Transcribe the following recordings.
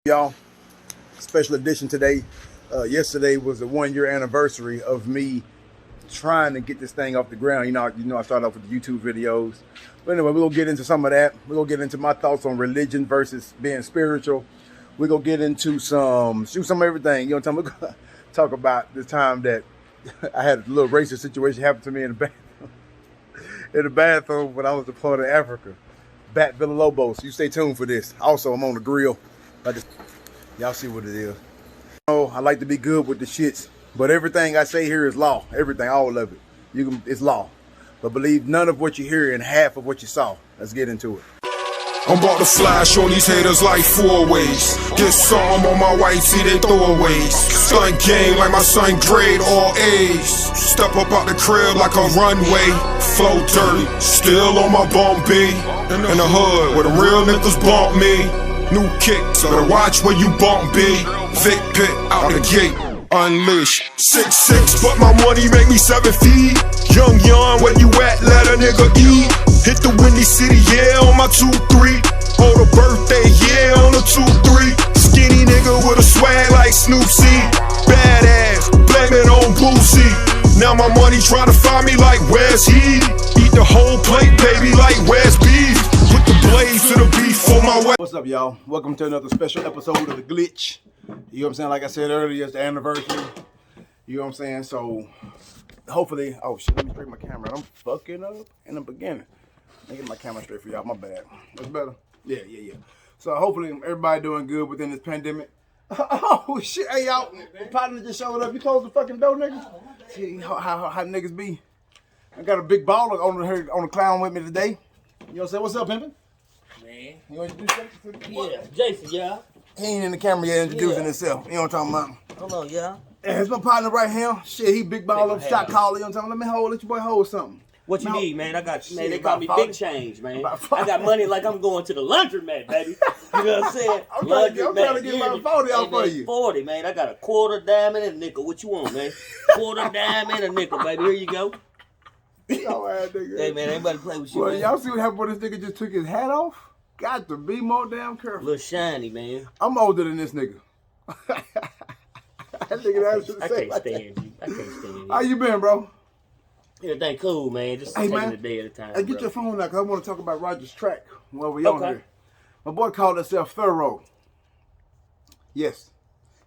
Y'all, special edition today. Yesterday was the 1 year anniversary of me trying to get this thing off the ground. You know, I started off with the YouTube videos. But anyway, we're gonna get into some of that. We're gonna get into my thoughts on religion versus being spiritual. We're gonna get into some of everything. You know, we're gonna talk about the time that I had a little racist situation happen to me in the bathroom when I was deployed to Africa. Bat Villalobos. You stay tuned for this. Also, I'm on the grill. Y'all see what it is. I like to be good with the shits, but everything I say here is law. Everything, all of it. It's law. But believe none of what you hear and half of what you saw. Let's get into it. I'm about to flash on these haters like 4 ways. Get some on my white tee, they throwaways. Stunt game like my son grade all A's. Step up out the crib like a runway. Flow dirty, still on my bump B. In the hood where the real niggas bump me. New kicks, better watch where you bump B. Vic Pit out the gate, unleash. 6'6", but my money make me 7 feet. Young, where you at? Let a nigga eat. Hit the Windy City, yeah, on my 2-3. Hold a birthday, yeah, on the 2-3. Skinny nigga with a swag like Snoop C. Badass, blame it on Boosie. Now my money tryna find me like where's he? Eat the whole plate, baby, like where's beef? Put the blade to the beef for my way. What's up, y'all? Welcome to another special episode of The Glitch. You know what I'm saying? Like I said earlier, it's the anniversary. You know what I'm saying? So, hopefully... Oh, shit, let me straighten my camera. I'm fucking up in the beginning. Let me get my camera straight for y'all. My bad. That's better? Yeah. So, hopefully, everybody doing good within this pandemic. Oh, shit. Hey, y'all. My partner just showed up. You closed the fucking door, niggas? See how niggas be. I got a big baller on the clown with me today. You know what I'm saying? What's up, pimpin'? Man. You want to do something? Yeah, Jason, yeah. He ain't in the camera yet introducing himself. You know what I'm talking about? Hold on, yeah. Yeah, it's my partner right here. Shit, he big baller, shot caller. You know what I'm talking about? Let your boy hold something. What you need, man? I got, shit, man, they call me 40. Big Change, man. I got money like I'm going to the laundromat, baby. You know what I'm saying? I'm trying to get my 40 out for you. 40, man. I got a quarter, dime, and a nickel. What you want, man? Quarter, dime, and a nickel, baby. Here you go. Y'all ass nigga. Hey, man, everybody play with you, Well, man. y'all see what happened when this nigga just took his hat off? Got to be more damn careful. Little shiny, man. I'm older than this nigga. That nigga I can't stand you. I can't stand you. How you been, bro? Everything cool, man. Just taking a day at a time, Hey, get bro. your phone out, because I want to talk about Roger's track while we on here. My boy called himself Thorough. Yes,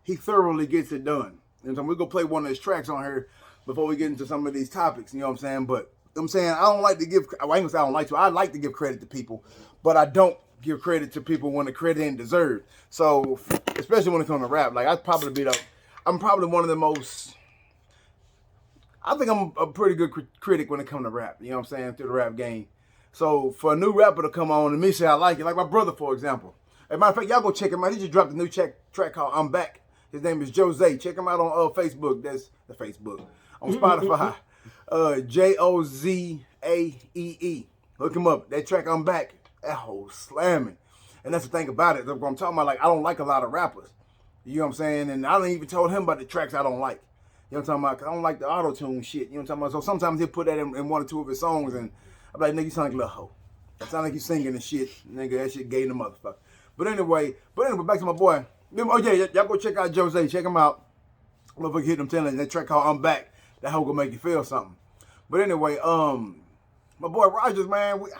he thoroughly gets it done. And so we're going to play one of his tracks on here before we get into some of these topics, you know what I'm saying? But I'm saying I don't like to give, well, I ain't gonna say I don't like to, I like to give credit to people, but I don't give credit to people when the credit ain't deserved. So, especially when it comes to rap, like I'm probably one of the most, I think I'm a pretty good critic when it comes to rap, you know what I'm saying, through the rap game. So, for a new rapper to come on and me say I like it, like my brother, for example. As a matter of fact, y'all go check him out. He just dropped a new track called I'm Back. His name is Jose. Check him out on Facebook. That's the Facebook. On Spotify. Jozaee. Look him up. That track I'm Back. That whole slamming. And that's the thing about it. That's what I'm talking about. Like, I don't like a lot of rappers. You know what I'm saying? And I didn't even told him about the tracks I don't like. You know what I'm talking about? 'Cause I don't like the auto-tune shit. You know what I'm talking about? So sometimes he'll put that in one or two of his songs and I'm like, nigga, you sound like a little hoe. It sound like you singing and shit. Nigga, that shit gay in the motherfucker. But anyway, back to my boy. Oh yeah, y'all go check out Jose. Check him out. Motherfucker hit him telling that track called I'm Back. That hoe gonna make you feel something. But anyway, my boy Rogers, man, we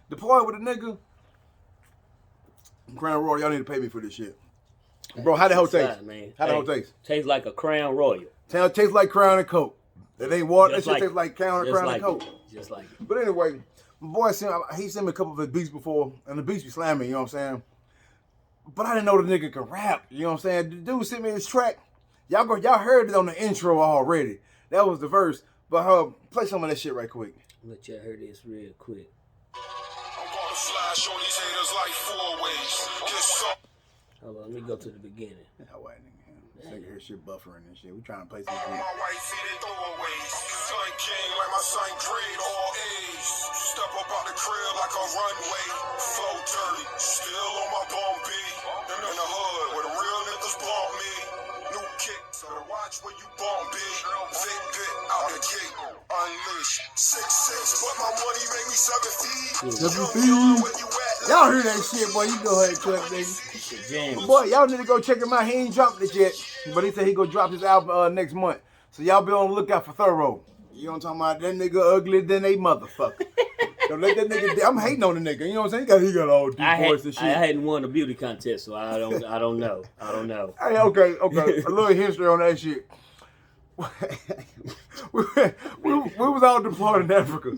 deployed with a nigga. Crown Royal, y'all need to pay me for this shit. Bro, how the hoe taste? How the hoe taste? Tastes like a Crown Royal. Tastes like Crown and Coke. It ain't water. That shit Just tastes like Crown and Coke. Just like it. But anyway, my boy sent me a couple of his beats before, and the beats be slamming, you know what I'm saying? But I didn't know the nigga could rap, you know what I'm saying? The dude sent me his track. Y'all heard it on the intro already. That was the verse. But play some of that shit right quick. Let you hear this real quick. I'm gonna flash on these haters like 4 ways. Get some. Hold on, let me go to the beginning. How white nigga? This nigga hear shit buffering and shit. We trying to play some On shit. my white tee, they throwaways. Son king like my son grade all A's. Step up out the crib like a runway. Flow dirty, still on my bump B. In the hood where the real niggas bump me. New kicks, better watch where you bump B. Vic Pit out the gate, unleash. 6'6", but my money make me 7 feet. Young, where you at? Y'all hear that shit, boy. You go ahead and cut, nigga. Jam. Boy, y'all need to go check him out. He ain't dropped it yet, but he said he gonna drop his album next month. So y'all be on the lookout for Thorough. You know what I'm talking about? That nigga uglier than a motherfucker. Don't let that nigga. I'm hating on the nigga. You know what I'm saying? He got all deep voice and shit. I hadn't won a beauty contest, so I don't know. Hey, okay. A little history on that shit. we was all deployed in Africa.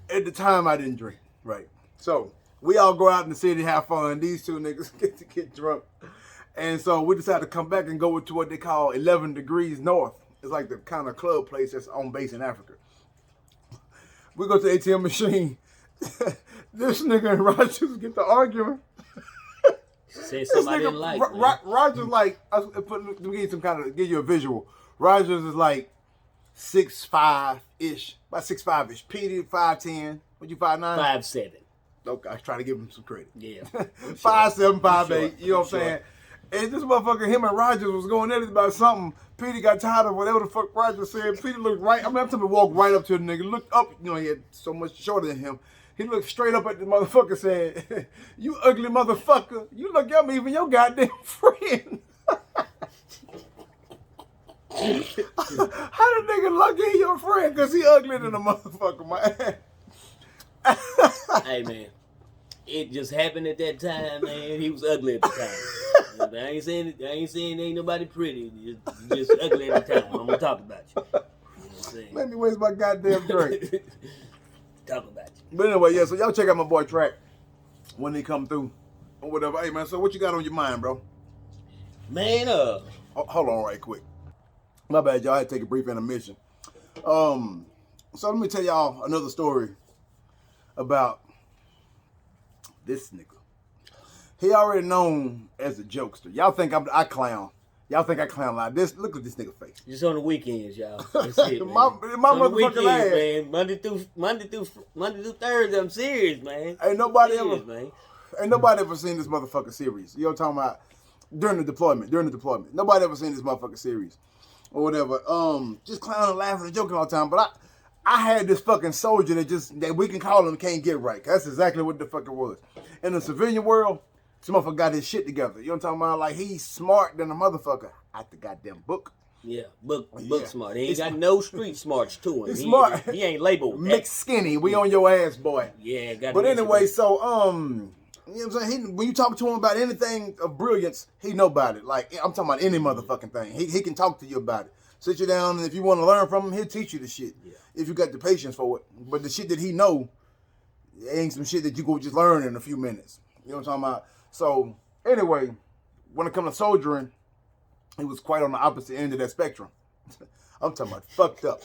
At the time, I didn't drink. Right. So we all go out in the city, have fun. These two niggas get drunk, and so we decided to come back and go to what they call 11 Degrees North. It's like the kind of club place that's on base in Africa. We go to the ATM machine. This nigga and Rogers get to arguing. Say something I didn't like. Rogers like, let me give you a visual. Rogers is like 6'5"-ish, about 6'5"-ish. Petey 5'10". What you 5'9"? 5'7". Okay, I was trying to give him some credit. Yeah. 5'7", 5'8". You know what I'm saying? And this motherfucker, him and Rogers was going at it about something. Petey got tired of whatever the fuck Rogers said. Petey looked right. I'm telling him to walk right up to the nigga, looked up. You know, he had so much shorter than him. He looked straight up at the motherfucker saying, "You ugly motherfucker. You look at me, even your goddamn friend." How the nigga look at your friend? Because he uglier than a motherfucker, man. Hey, man. It just happened at that time, man. He was ugly at the time. I ain't saying ain't nobody pretty. Just ugly at the time. I'm gonna talk about you. You know what I'm saying? Let me waste my goddamn drink. Talk about you. But anyway, yeah, so y'all check out my boy Track when he come through or whatever. Hey, man, so what you got on your mind, bro? Man, hold on right quick. My bad, y'all. I had to take a brief intermission. So let me tell y'all another story about this nigga. He already known as a jokester. Y'all think I clown. Y'all think I clown like this? Look at this nigga face. just on the weekends, y'all. That's it, man. my On the motherfucking weekends, ass. man. Monday through Thursday. I'm serious, man. Ain't nobody Serious, ever, man. ain't nobody ever seen this motherfucker series. You know what I'm talking about? During the deployment. Nobody ever seen this motherfucker series or whatever. Just clowning, laughing, and joking all the time. But I had this fucking soldier that we can call him can't get right. That's exactly what the fuck it was. In the civilian world, this motherfucker got his shit together. You know what I'm talking about? Like, he's smart than a motherfucker. Out the goddamn book. Yeah, book Yeah. smart. He ain't got no street smarts to him. He's smart. He ain't labeled. Mixed skinny. We on your ass, boy. Yeah, got. But anyway, so you know what I'm saying? When you talk to him about anything of brilliance, he know about it. Like, I'm talking about any motherfucking thing. He can talk to you about it. Sit you down, and if you want to learn from him, he'll teach you the shit. Yeah. If you got the patience for it. But the shit that he know ain't some shit that you go just learn in a few minutes. You know what I'm talking about? So, anyway, when it comes to soldiering, he was quite on the opposite end of that spectrum. I'm talking about fucked up.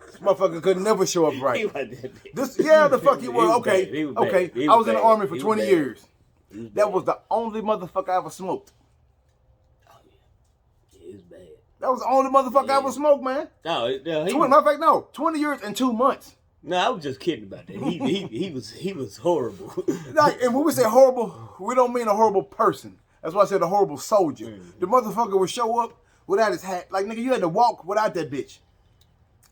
This motherfucker could never show up right. The fuck he was. Okay. I was in the army for 20 years. That was the only motherfucker I ever smoked. Oh, yeah. He was bad. That was the only motherfucker I ever smoked, man. No, Matter of fact, no. 20 years and 2 months. No, I was just kidding about that. He was horrible. Like, and when we say horrible, we don't mean a horrible person. That's why I said a horrible soldier. Mm-hmm. The motherfucker would show up without his hat. Like, nigga, you had to walk without that bitch.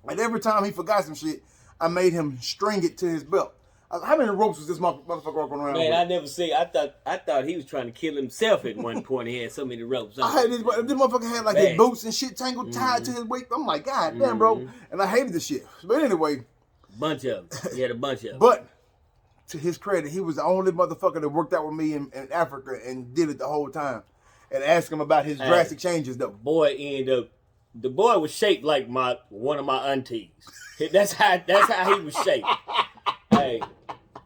And every time he forgot some shit, I made him string it to his belt. How many ropes was this motherfucker walking around with? Man, I never see. I thought he was trying to kill himself at one point. He had so many ropes. I had this motherfucker had like his boots and shit tangled, tied to his waist. I'm like, God damn, bro. And I hated this shit. But anyway. Bunch of them. He had a bunch of them. But to his credit, he was the only motherfucker that worked out with me in Africa and did it the whole time. And asked him about his drastic changes, though. The boy was shaped like one of my aunties. That's how he was shaped. Hey,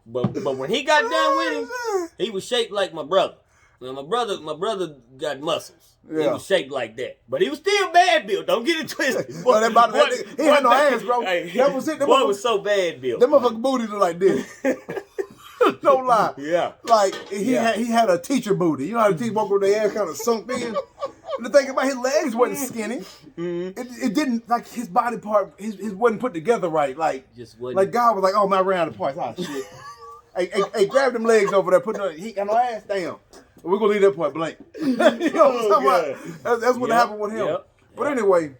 but when he got done with him, he was shaped like my brother. Now, my brother got muscles. Yeah. He was shaped like that. But he was still bad built. Don't get it twisted. He had no ass, bro. Hey, that was it. That boy was so bad built. That motherfucking booty looked like this. No lie. Yeah. Like, he had a teacher booty. You know how the teacher walk with their ass kind of sunk in? The thing about his legs wasn't skinny. Mm-hmm. It didn't, like, his body part, his wasn't put together right. Like, just wasn't. Like, God was like, oh, man, I ran out of parts. Oh, shit. hey, grab them legs over there. He got no ass. Damn. We're going to leave that part blank. You know what I'm talking about? That's what happened with him. But anyway,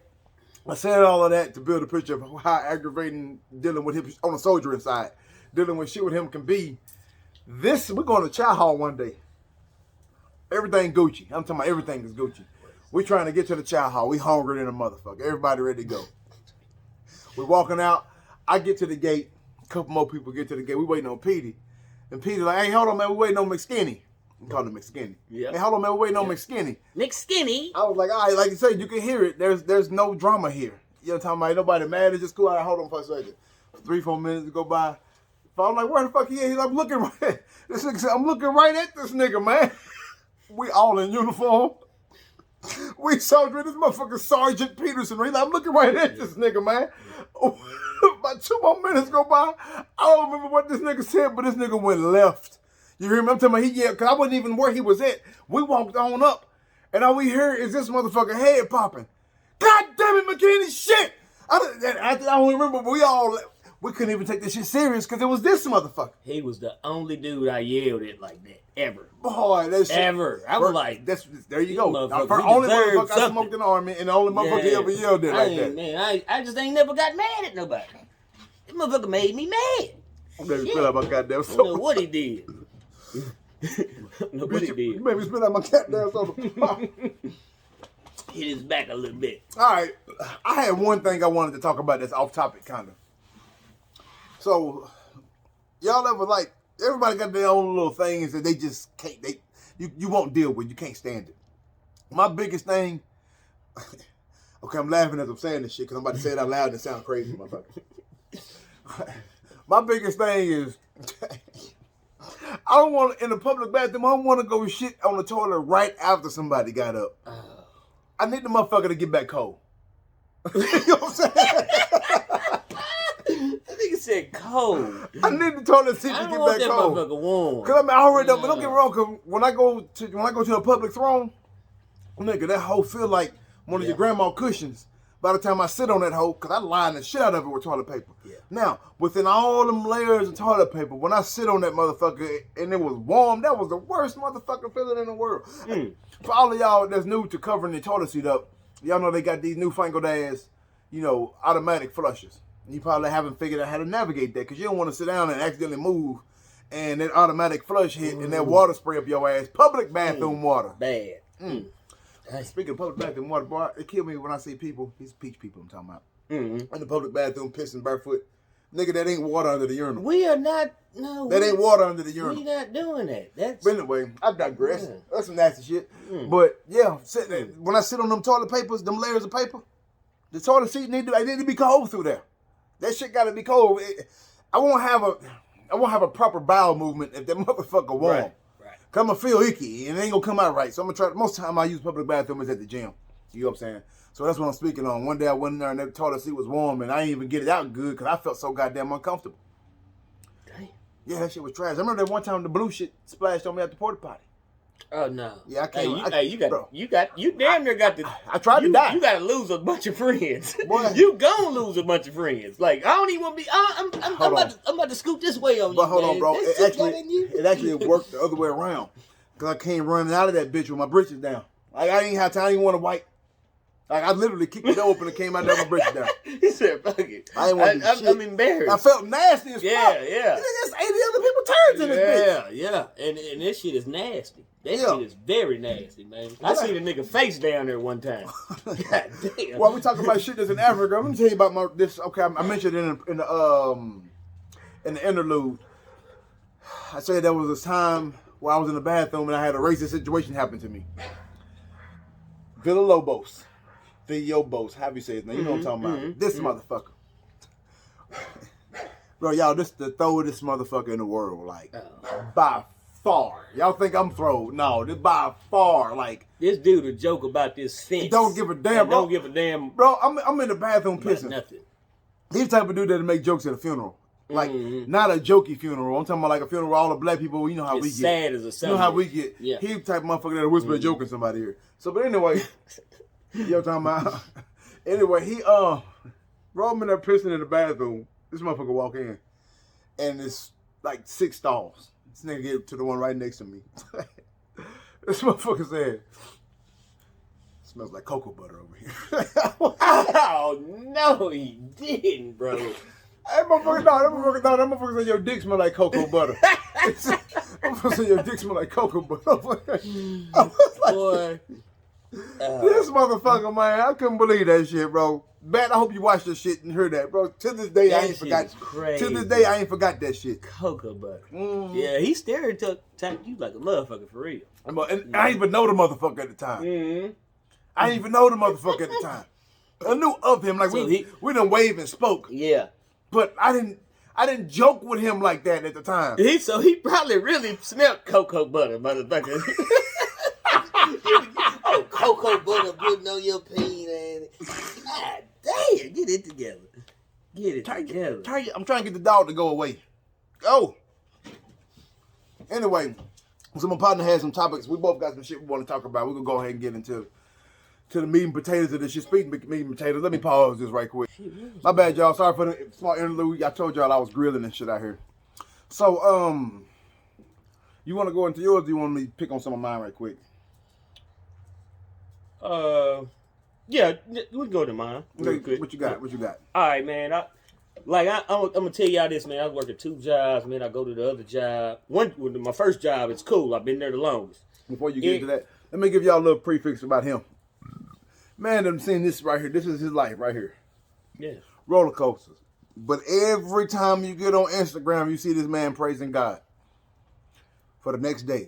I said all of that to build a picture of how aggravating dealing with him on the soldiering side, dealing with shit with him can be We're going to chow hall one day. Everything Gucci. I'm talking about everything is Gucci. We trying to get to the chow hall. We hungry than a motherfucker. Everybody ready to go. We walking out. I get to the gate. A couple more people get to the gate. We waiting on Petey. And Petey like, hey, hold on, man. We waiting on McSkinny. We call him McSkinny. Yeah. Hey, hold on, man. We waiting on McSkinny. McSkinny. I was like, all right, like you said, you can hear it. There's no drama here. You know what I'm talking about? Ain't nobody mad. It's just cool. All right, hold on for a second. 3-4 minutes go by. I'm like, where the fuck he at? He's like, I'm looking right. This nigga said, I'm looking right at this nigga, man. We all in uniform. We soldier this motherfucker Sergeant Peterson. He's like, I'm looking right at this nigga, man. About 2 more minutes go by. I don't remember what this nigga said, but this nigga went left. You hear me? I'm talking about he yelled, because I wasn't even where he was at. We walked on up, and all we hear is this motherfucker head popping. God damn it, McKinney, shit! I don't remember, but we couldn't even take this shit serious because it was this motherfucker. He was the only dude I yelled at like that, ever. Boy, that shit. Ever. I was like, there you go. The motherfucker, only deserve motherfucker I something. smoked in the army, and the only motherfucker he ever yelled at like that. Man, I just ain't never got mad at nobody. This motherfucker made me mad. I'm ready to spit out my goddamn I soda. don't know what he did. What he did. You made me spit out my goddamn soda. Hit his back a little bit. All right, I had one thing I wanted to talk about that's off topic, kind of. So, y'all ever like, everybody got their own little things that they just can't, you won't deal with, you can't stand it. My biggest thing, okay, I'm laughing as I'm saying this shit because I'm about to say it out loud and it sounds crazy, motherfucker. My biggest thing is, I don't want, in the public bathroom, I don't want to go shit on the toilet right after somebody got up. I need the motherfucker to get back cold. You know what I'm saying? That nigga said cold. I need the toilet seat to I get don't want back that cold. motherfucker warm. Cause I mean, I already know, but don't get me wrong. Cause when I go to a public throne, nigga, that hoe feel like one of your grandma cushions. By the time I sit on that hoe, cause I line the shit out of it with toilet paper. Yeah. Now, within all them layers of toilet paper, when I sit on that motherfucker and it was warm, that was the worst motherfucking feeling in the world. For all of y'all that's new to covering the toilet seat up, y'all know they got these newfangled ass, automatic flushers. You probably haven't figured out how to navigate that because you don't want to sit down and accidentally move and that automatic flush hit and that water spray up your ass. Public bathroom water. Bad. Speaking of public bathroom water, boy, it killed me when I see people, these peach people I'm talking about, in the public bathroom pissing barefoot. Nigga, that ain't water under the urinal. We are not, no. That ain't water under the urinal. We not doing that. That's. But anyway, I digress. That's some nasty shit. But yeah, when I sit on them toilet papers, them layers of paper, the toilet seat need to be cold through there. That shit gotta be cold. I won't have a proper bowel movement if that motherfucker warm. Right. Cause I'm gonna feel icky and it ain't gonna come out right. So I'm gonna try. Most of the time I use public bathroom is at the gym. You know what I'm saying? So that's what I'm speaking on. One day I went in there and that toilet seat was warm and I didn't even get it out good because I felt so goddamn uncomfortable. Damn. Yeah, that shit was trash. I remember that one time the blue shit splashed on me at the porta potty. Oh no. Yeah, I can't. You damn near got the. I tried to die. You gotta lose a bunch of friends. Boy. You gonna lose a bunch of friends. Like I don't even want to be. I'm about to scoot this way on you. But hold on, man. bro. That It actually worked the other way around. Cause I came running out of that bitch with my britches down. Like I didn't have time. I didn't want to wipe. Like I literally kicked the door open and came out there with my britches down. He said, "Fuck it." I'm embarrassed. I felt nasty as fuck. Yeah. There's 80 other people turns in this bitch. Yeah. And this shit is nasty. That shit is very nasty, man. I seen a nigga face down there one time. God damn. While we talking about shit that's in Africa, let me tell you about this. Okay, I mentioned it in the interlude. I said there was a time where I was in the bathroom and I had a racist situation happen to me. Villalobos, however you say his name, you know what I'm talking about. This motherfucker. Bro, y'all, this the throwest motherfucker in the world, like, by far. Y'all think I'm throwed? No, this by far, like. This dude will joke about this fence. Don't give a damn, bro. Don't give a damn. Bro, I'm in the bathroom pissing. Nothing. He's the type of dude that make jokes at a funeral. Like, not a jokey funeral. I'm talking about like a funeral where all the black people, you know how we get. Sad as a son. You know how we get. Yeah. He the type of motherfucker that'll whisper a joke in somebody here. So, but anyway, you know what I'm talking about? Anyway, bro, I'm in there pissing in the bathroom. This motherfucker walk in, and it's like 6 stalls. This nigga get to the one right next to me. This motherfucker said, "Smells like cocoa butter over here." Oh no, he didn't, bro. That motherfucker said your dick smell like cocoa butter. I'm gonna say your dick smell like cocoa butter. Boy. This motherfucker, man, I couldn't believe that shit, bro. Bat, I hope you watched this shit and heard that, bro. To this day, I ain't forgot. To this day, I ain't forgot that shit. Cocoa butter. Yeah, he stereotyped you like a motherfucker for real. And I didn't even know the motherfucker at the time. I didn't even know the motherfucker at the time. I knew of him, like so we done waved and spoke. Yeah. But I didn't joke with him like that at the time. So he probably really smelled cocoa butter, motherfucker. Oh, cocoa butter putting on your penis. God damn, get it together. Get it together. I'm trying to get the dog to go away. Go. Anyway, so my partner has some topics. We both got some shit we want to talk about. We're going to go ahead and get into the meat and potatoes of this shit. Speaking of meat and potatoes, let me pause this right quick. My bad, y'all. Sorry for the small interlude. I told y'all I was grilling and shit out here. So, you want to go into yours or do you want me to pick on some of mine right quick? Yeah, we can go to mine. Okay, what you got? All right, man. I'm gonna tell y'all this, man. I work at 2 jobs, man. I go to the other job. My first job, it's cool. I've been there the longest. Before you get into that, let me give y'all a little prefix about him. Man, I'm seeing this right here. This is his life right here. Yeah. Roller coasters. But every time you get on Instagram, you see this man praising God for the next day,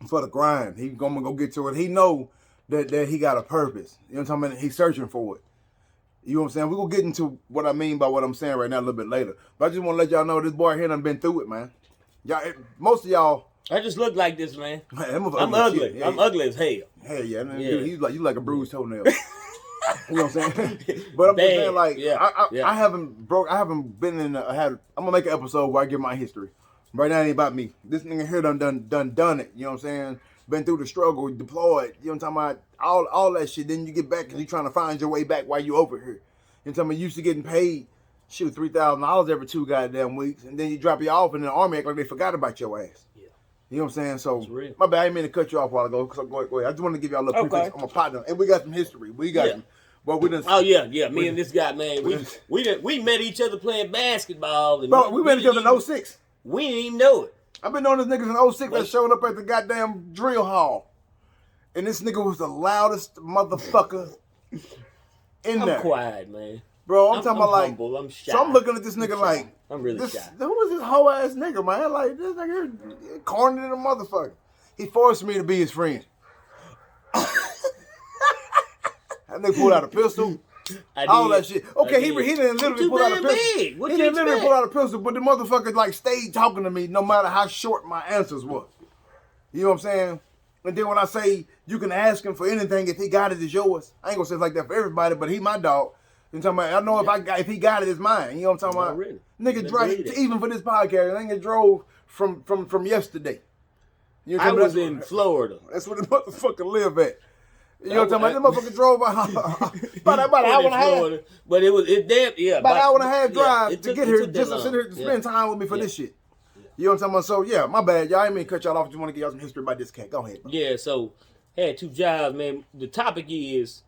for the grind. He's gonna go get to it. He know that he got a purpose. You know what I'm talking about? He's searching for it. You know what I'm saying? We're going to get into what I mean by what I'm saying right now a little bit later. But I just want to let y'all know this boy here done been through it, man. Y'all, most of y'all... I just look like this, man. I'm ugly. I'm ugly as hell. Hell yeah. Man. Yeah. Dude, you like a bruised toenail. You know what I'm saying? But I'm just saying, like, I haven't been in I'm going to make an episode where I give my history. Right now it ain't about me. This nigga here done it. You know what I'm saying? Been through the struggle, deployed, you know what I'm talking about, all that shit. Then you get back and you trying to find your way back while you over here. You know what I'm talking about, used to getting paid, shoot, $3,000 every 2 goddamn weeks. And then you drop you off in the army act like they forgot about your ass. Yeah. You know what I'm saying? So, my bad, I didn't mean to cut you off a while ago. So go ahead. I just want to give y'all a little prefix on my partner. And we got some history. We got some. Well, we done, me and this guy, man, we met each other playing basketball. And bro, we met each other in 06. We didn't even know it. I've been knowing this niggas in 06 that showed up at the goddamn drill hall. And this nigga was the loudest motherfucker in there. I'm quiet, man. Bro, I'm talking about like... humble, I'm shy. So I'm looking at this nigga like... I'm really shy. Who is this whole ass nigga, man? Like, this nigga corny than a motherfucker. He forced me to be his friend. That nigga pulled out a pistol. All that shit. Okay, he didn't literally pull out a pistol. He didn't literally pull out a pistol, but the motherfucker like stayed talking to me no matter how short my answers was. You know what I'm saying? And then when I say you can ask him for anything, if he got it, it's yours. I ain't gonna say it's like that for everybody, but he my dog. You know what I'm talking about? if he got it, it's mine. You know what I'm talking about? Really. Nigga drive even for this podcast. Nigga drove from yesterday. You know I was in Florida. That's where the motherfucker live at. You know what I'm talking about? That motherfucker drove about an hour and a half. But about an hour and a half drive to get here, just to sit here to spend time with me for this shit. You know what I'm talking about? So yeah, my bad. Y'all ain't mean to cut y'all off. Just want to give y'all some history about this cat. Go ahead, bro. Yeah, so had 2 jobs, man. The topic is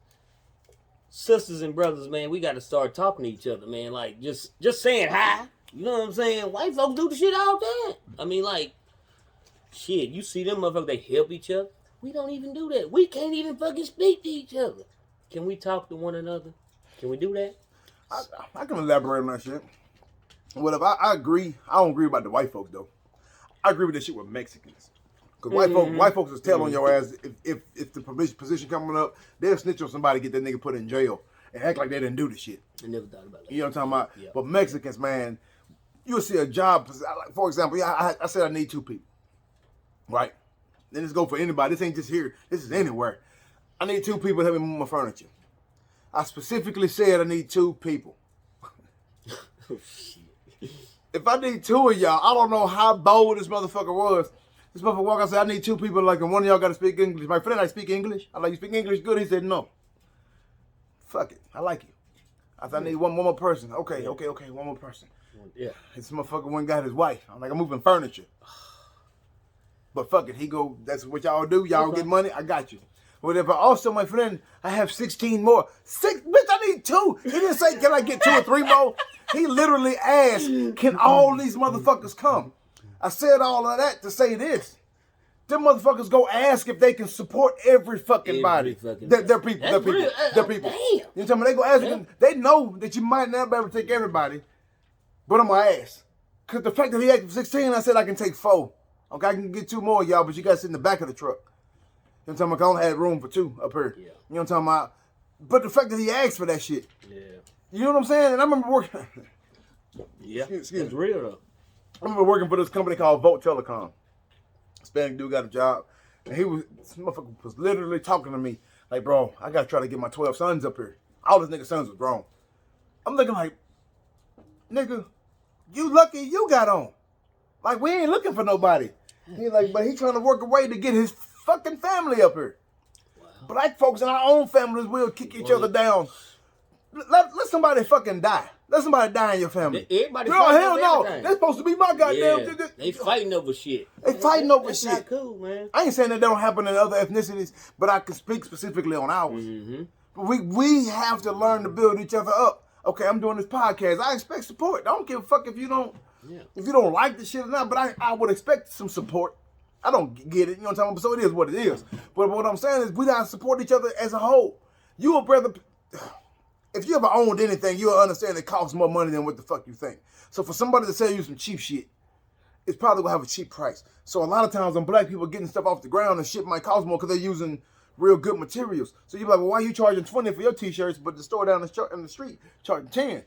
sisters and brothers, man. We got to start talking to each other, man. Like just saying hi. You know what I'm saying? White folks do the shit all day. I mean, like, shit. You see them motherfuckers? They help each other. We don't even do that. We can't even fucking speak to each other. Can we talk to one another? Can we do that? I can elaborate on that shit. Whatever. I agree. I don't agree about the white folks though. I agree with this shit with Mexicans. Because white folks is tell on your ass if the position coming up, they'll snitch on somebody, get that nigga put in jail, and act like they didn't do the shit. I never thought about that. You know what I'm talking about? Yeah. But Mexicans, man, you'll see a job. For example, I said I need 2 people. Right? Then let's go for anybody. This ain't just here. This is anywhere. I need 2 people to help me move my furniture. I specifically said I need 2 people. Oh, shit. If I need 2 of y'all, I don't know how bold this motherfucker was. This motherfucker walked out and said, I need 2 people, like, and one of y'all got to speak English. My friend, I speak English. I like, you speak English good? He said, no. Fuck it. I like you. I said, I need one more person. Okay, one more person. Yeah. This motherfucker went and got his wife. I'm like, I'm moving furniture. But fuck it, he go, that's what y'all do. Y'all get money, I got you. Whatever. Also, my friend, I have 16 more. 6? Bitch, I need 2. He didn't say, can I get 2 or 3 more? He literally asked, can all these motherfuckers come? I said all of that to say this. Them motherfuckers go ask if they can support every fucking body. Their people. Their people. Their people. Damn. You know what I'm saying? They go ask them. They know that you might not be able to take everybody, but I'm gonna ask. Because the fact that he asked for 16, I said I can take 4. Okay, I can get 2 more, y'all, but you gotta sit in the back of the truck. You know what I'm talking about? I only had room for 2 up here. Yeah. You know what I'm talking about? But the fact that he asked for that shit. Yeah. You know what I'm saying? And I remember working. Yeah. Excuse me. It's real though. I remember working for this company called Volt Telecom. Hispanic dude got a job. And this motherfucker was literally talking to me. Like, bro, I gotta try to get my 12 sons up here. All his nigga sons was grown. I'm looking like, nigga, you lucky you got on. Like, we ain't looking for nobody. He like, but he trying to work a way to get his fucking family up here. Wow. Black folks in our own families will kick each other down. Let somebody fucking die. Let somebody die in your family. Everybody no, hell no. They're supposed to be my goddamn. Yeah. They fighting over shit. They fighting over That's shit. Not cool, man. I ain't saying that don't happen in other ethnicities, but I can speak specifically on ours. Mm-hmm. We have to learn to build each other up. Okay, I'm doing this podcast. I expect support. I don't give a fuck if you don't like the shit or not, but I would expect some support. I don't get it, you know what I'm talking about? So it is what it is. But what I'm saying is we gotta support each other as a whole. You would rather, if you ever owned anything, you'll understand it costs more money than what the fuck you think. So for somebody to sell you some cheap shit, it's probably gonna have a cheap price. So a lot of times when black people getting stuff off the ground and shit might cost more because they're using real good materials. So you're like, well, why are you charging 20 for your t-shirts, but the store down in the street charging 10?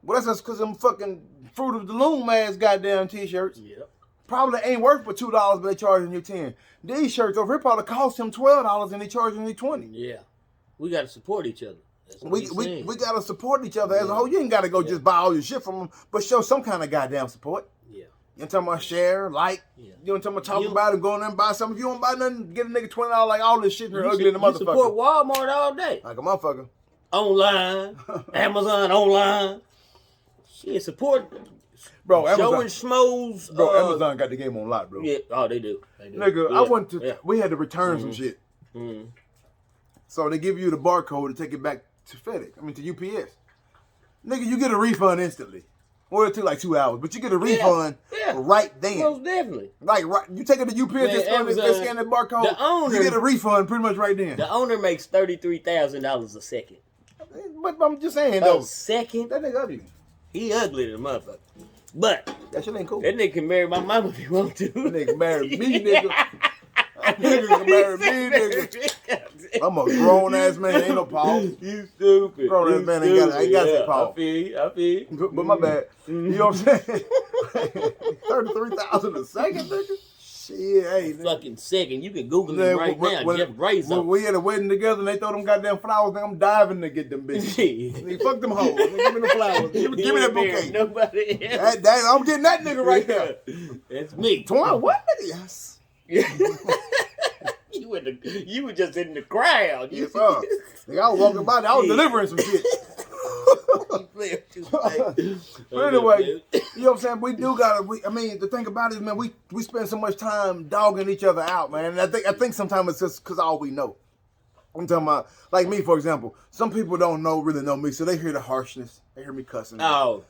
Well, that's just because them fucking Fruit of the Loom ass goddamn t-shirts. Yep. Probably ain't worth but $2, but they charging you 10. These shirts over here probably cost him $12 and they charging you 20. Yeah. We got to support each other. We got to support each other as a whole. You ain't got to go just buy all your shit from them, but show some kind of goddamn support. Yeah. You know talking about share, like, you know talking about talk about it, go in there and buy something. If you don't buy nothing, get a nigga $20 like all this shit and they're ugly in the motherfucker. Support Walmart all day. Like a motherfucker. Online, Amazon online. Shit, support. Bro, Amazon. Showing schmoes. Bro, Amazon got the game on lock, bro. Yeah, oh, they do. Nigga, I went to, we had to return some shit. Mm-hmm. So they give you the barcode to take it back to FedEx, to UPS. Nigga, you get a refund instantly. Or it took like 2 hours, but you get a refund right then. Most definitely. Like, right, you take it to UPS, they scan that barcode, the owner, you get a refund pretty much right then. The owner makes $33,000 a second. But I'm just saying, though. A second? That nigga ugly. He ugly to the motherfucker. But that shit ain't cool. That nigga can marry my mama if he want to. That nigga marry me, nigga. That nigga can marry me, nigga. I'm a grown ass man. Ain't no pause. You stupid. Grown ass man ain't got to pause. I feel you. But my bad. You know what I'm saying? 33,000 a second, nigga. Shit, hey. Fucking second. You can Google it right now. Jeff Razor. When we had a wedding together and they throw them goddamn flowers, I'm diving to get them bitches. Fuck them hoes. Give me the flowers. Give me that bouquet. Nobody else. I'm getting that nigga right there. That's me. What nigga? Yes. You were just in the crowd. Yes, sir. Nigga, I was walking by there. I was delivering some shit. But anyway, you know what I'm saying? We do gotta. The thing about it is, man, we spend so much time dogging each other out, man. And I think sometimes it's just because all we know. I'm talking about, like me, for example. Some people don't really know me, so they hear the harshness. They hear me cussing. Oh,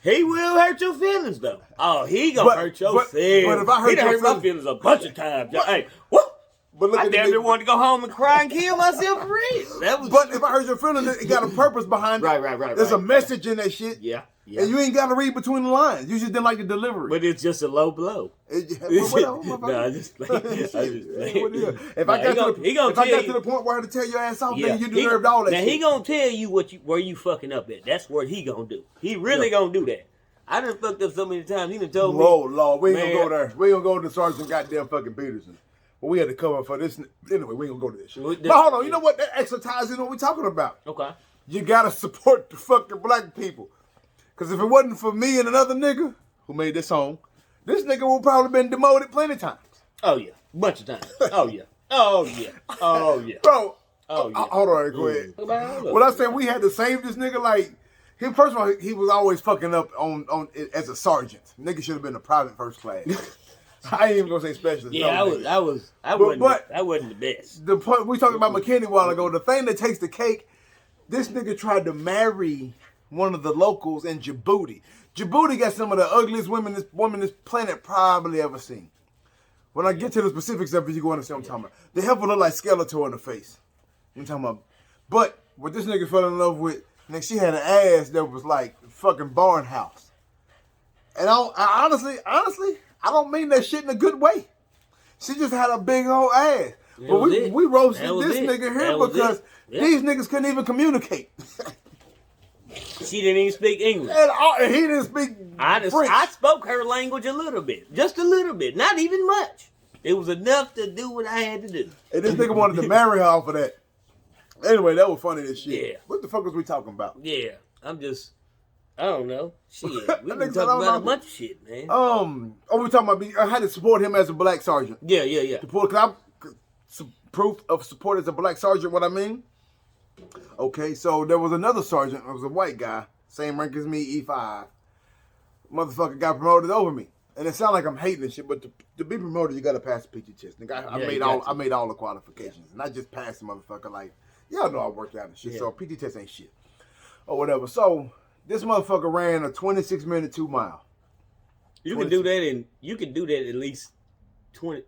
he will hurt your feelings, though. Oh, he gonna hurt your feelings. But if I hurt my feelings a bunch of times, hey, what? But I damn near wanted to go home and cry and kill myself for real. But if I hurt your feelings, it got a purpose behind it. Right. There's a message in that shit. Yeah. And you ain't got to read between the lines. You just didn't like the delivery. But it's just a low blow. I just playing. If I got to the point where I had to tell your ass off, then you deserved all that shit. Now, he going to tell you where you fucking up at. That's what he going to do. He really going to do that. I done fucked up so many times. He done told me. Oh, Lord. We ain't going to go there. We ain't going to go to Sergeant goddamn fucking Peterson. But we had to cover for this. Anyway, we ain't gonna go to this shit. But hold on, you know what? That extra ties in what we talking about. Okay. You gotta support the fucking black people. Because if it wasn't for me and another nigga who made this song, this nigga would probably been demoted plenty of times. Oh, yeah. Bunch of times. Oh, yeah. Bro. Oh, yeah. Hold on, go ahead. Well, I said we had to save this nigga, like, first of all, he was always fucking up on as a sergeant. Nigga should have been a private first class. I ain't even gonna say specialist. Yeah, I wasn't the best. The point we talked about McKinney a while ago. The thing that takes the cake, this nigga tried to marry one of the locals in Djibouti. Djibouti got some of the ugliest women this planet probably ever seen. When I get to the specifics of it, you go understand what I'm talking about. The heifer look like Skeletor in the face. You know what I'm talking about? But what this nigga fell in love with, nigga, she had an ass that was like fucking barn house. And I honestly, I don't mean that shit in a good way. She just had a big old ass. But we roasted this nigga here because these niggas couldn't even communicate. She didn't even speak English. And he didn't speak French. I spoke her language a little bit. Just a little bit. Not even much. It was enough to do what I had to do. And this nigga wanted to marry her off of that. Anyway, that was funny as shit. Yeah. What the fuck was we talking about? Yeah. I don't know. Shit. We been talking about a bunch of shit, man. We talking about, I had to support him as a black sergeant. Yeah. Proof of support as a black sergeant, what I mean? Okay, so there was another sergeant. It was a white guy, same rank as me, E5. Motherfucker got promoted over me. And it sounds like I'm hating this shit, but to be promoted, you got to pass the PT test. Nigga, I made all the qualifications. And I just passed the motherfucker like, y'all know I worked out and shit, so PT test ain't shit. Or whatever. So, this motherfucker ran a 26-minute 2 mile. You can do that at least 20.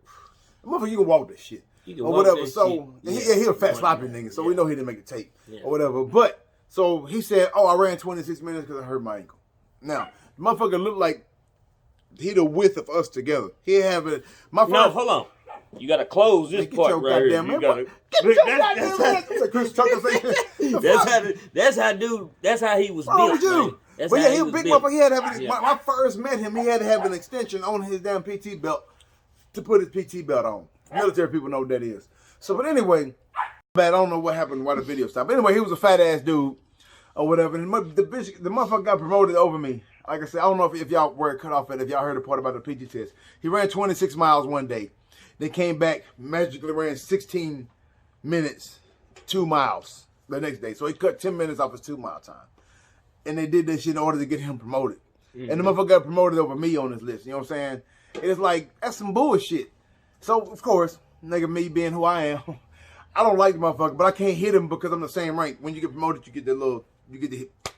Motherfucker, you can walk this shit. Or whatever. So he a fat sloppy nigga, so we know he didn't make a tape or whatever. But so he said, "Oh, I ran 26 minutes because I hurt my ankle." Now, the motherfucker looked like he the width of us together. He have it. No, hold on. You gotta close this part right here. You gotta. That's how he was built. But yeah, he was big motherfucker. He had to have when I first met him, he had to have an extension on his damn PT belt to put his PT belt on. Military people know what that is. So, but anyway, I don't know what happened, why the video stopped. Anyway, he was a fat ass dude or whatever. And the motherfucker got promoted over me. Like I said, I don't know if y'all were cut off at, if y'all heard the part about the PT test. He ran 26 miles one day. Then came back, magically ran 16 minutes, 2 miles the next day. So he cut 10 minutes off his 2 mile time. And they did that shit in order to get him promoted. Mm-hmm. And the motherfucker got promoted over me on this list. You know what I'm saying? It's like, that's some bullshit. So, of course, nigga, me being who I am, I don't like the motherfucker, but I can't hit him because I'm the same rank. When you get promoted, you get to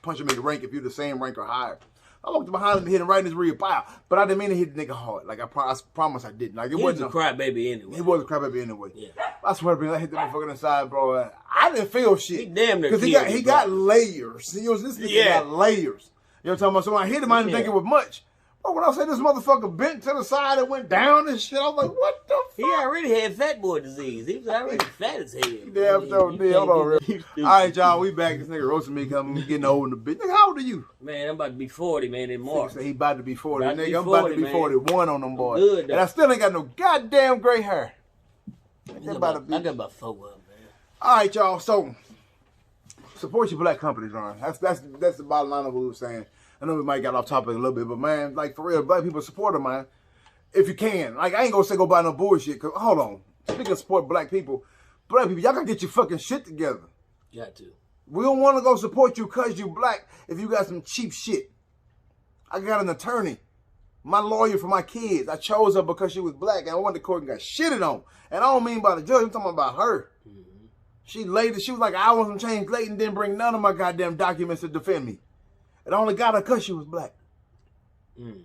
punch him in the rank if you're the same rank or higher. I walked behind him and hit him right in his rear pow, but I didn't mean to hit the nigga hard. Like, I promise I didn't. Like, he was a crybaby anyway. He was a crybaby anyway. Yeah. I swear to God, I hit the motherfucker in the side, bro. I didn't feel shit. He damn near because he got layers. You know, this nigga got layers. You know what I'm talking about? So when I hit him, I didn't think it was much. But when I say this motherfucker bent to the side and went down and shit, I was like, what the fuck? He already had fat boy disease. He was already fat as hell. Damn so did. Hold on, real. All right, y'all, we back. This nigga roasting me because I'm getting old in the bitch. Nigga, how old are you? Man, I'm about to be 40, man, in March. He about to be 40. Nigga, I'm about to be 41 on them boys. Good, and I still ain't got no goddamn gray hair. I got about 4 of them, man. All right, y'all. So, support your black companies, Ron. That's the bottom line of what we were saying. I know we might got off topic a little bit, but man, like for real, black people support them, man. If you can. Like, I ain't gonna say go buy no bullshit, cause hold on. Speaking of support black people, y'all gotta get your fucking shit together. Got to. We don't wanna go support you cause you black if you got some cheap shit. I got an attorney, my lawyer for my kids. I chose her because she was black and I went to court and got shitted on. And I don't mean by the judge, I'm talking about her. Mm-hmm. She was like, I want some change late and didn't bring none of my goddamn documents to defend me. And I only got her because she was black. Mm.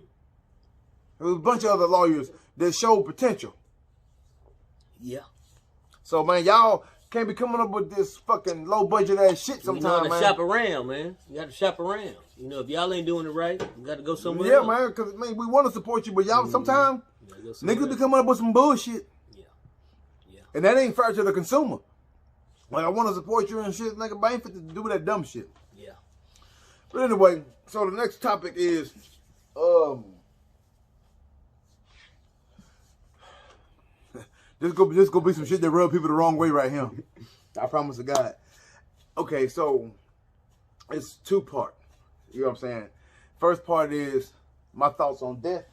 There was a bunch of other lawyers that showed potential. Yeah. So, man, y'all can't be coming up with this fucking low budget ass shit sometimes, man. You gotta shop around, man. You gotta shop around. You know, if y'all ain't doing it right, you gotta go somewhere else. Yeah, man, because, man, we want to support you, but y'all sometimes niggas be coming up with some bullshit. Yeah. Yeah. And that ain't fair to the consumer. Like, I want to support you and shit, nigga, but I ain't fit to do that dumb shit. Yeah. But anyway, so the next topic is, this gonna be some shit that rub people the wrong way right here. I promise to God. Okay, so it's 2-part. You know what I'm saying? First part is my thoughts on death.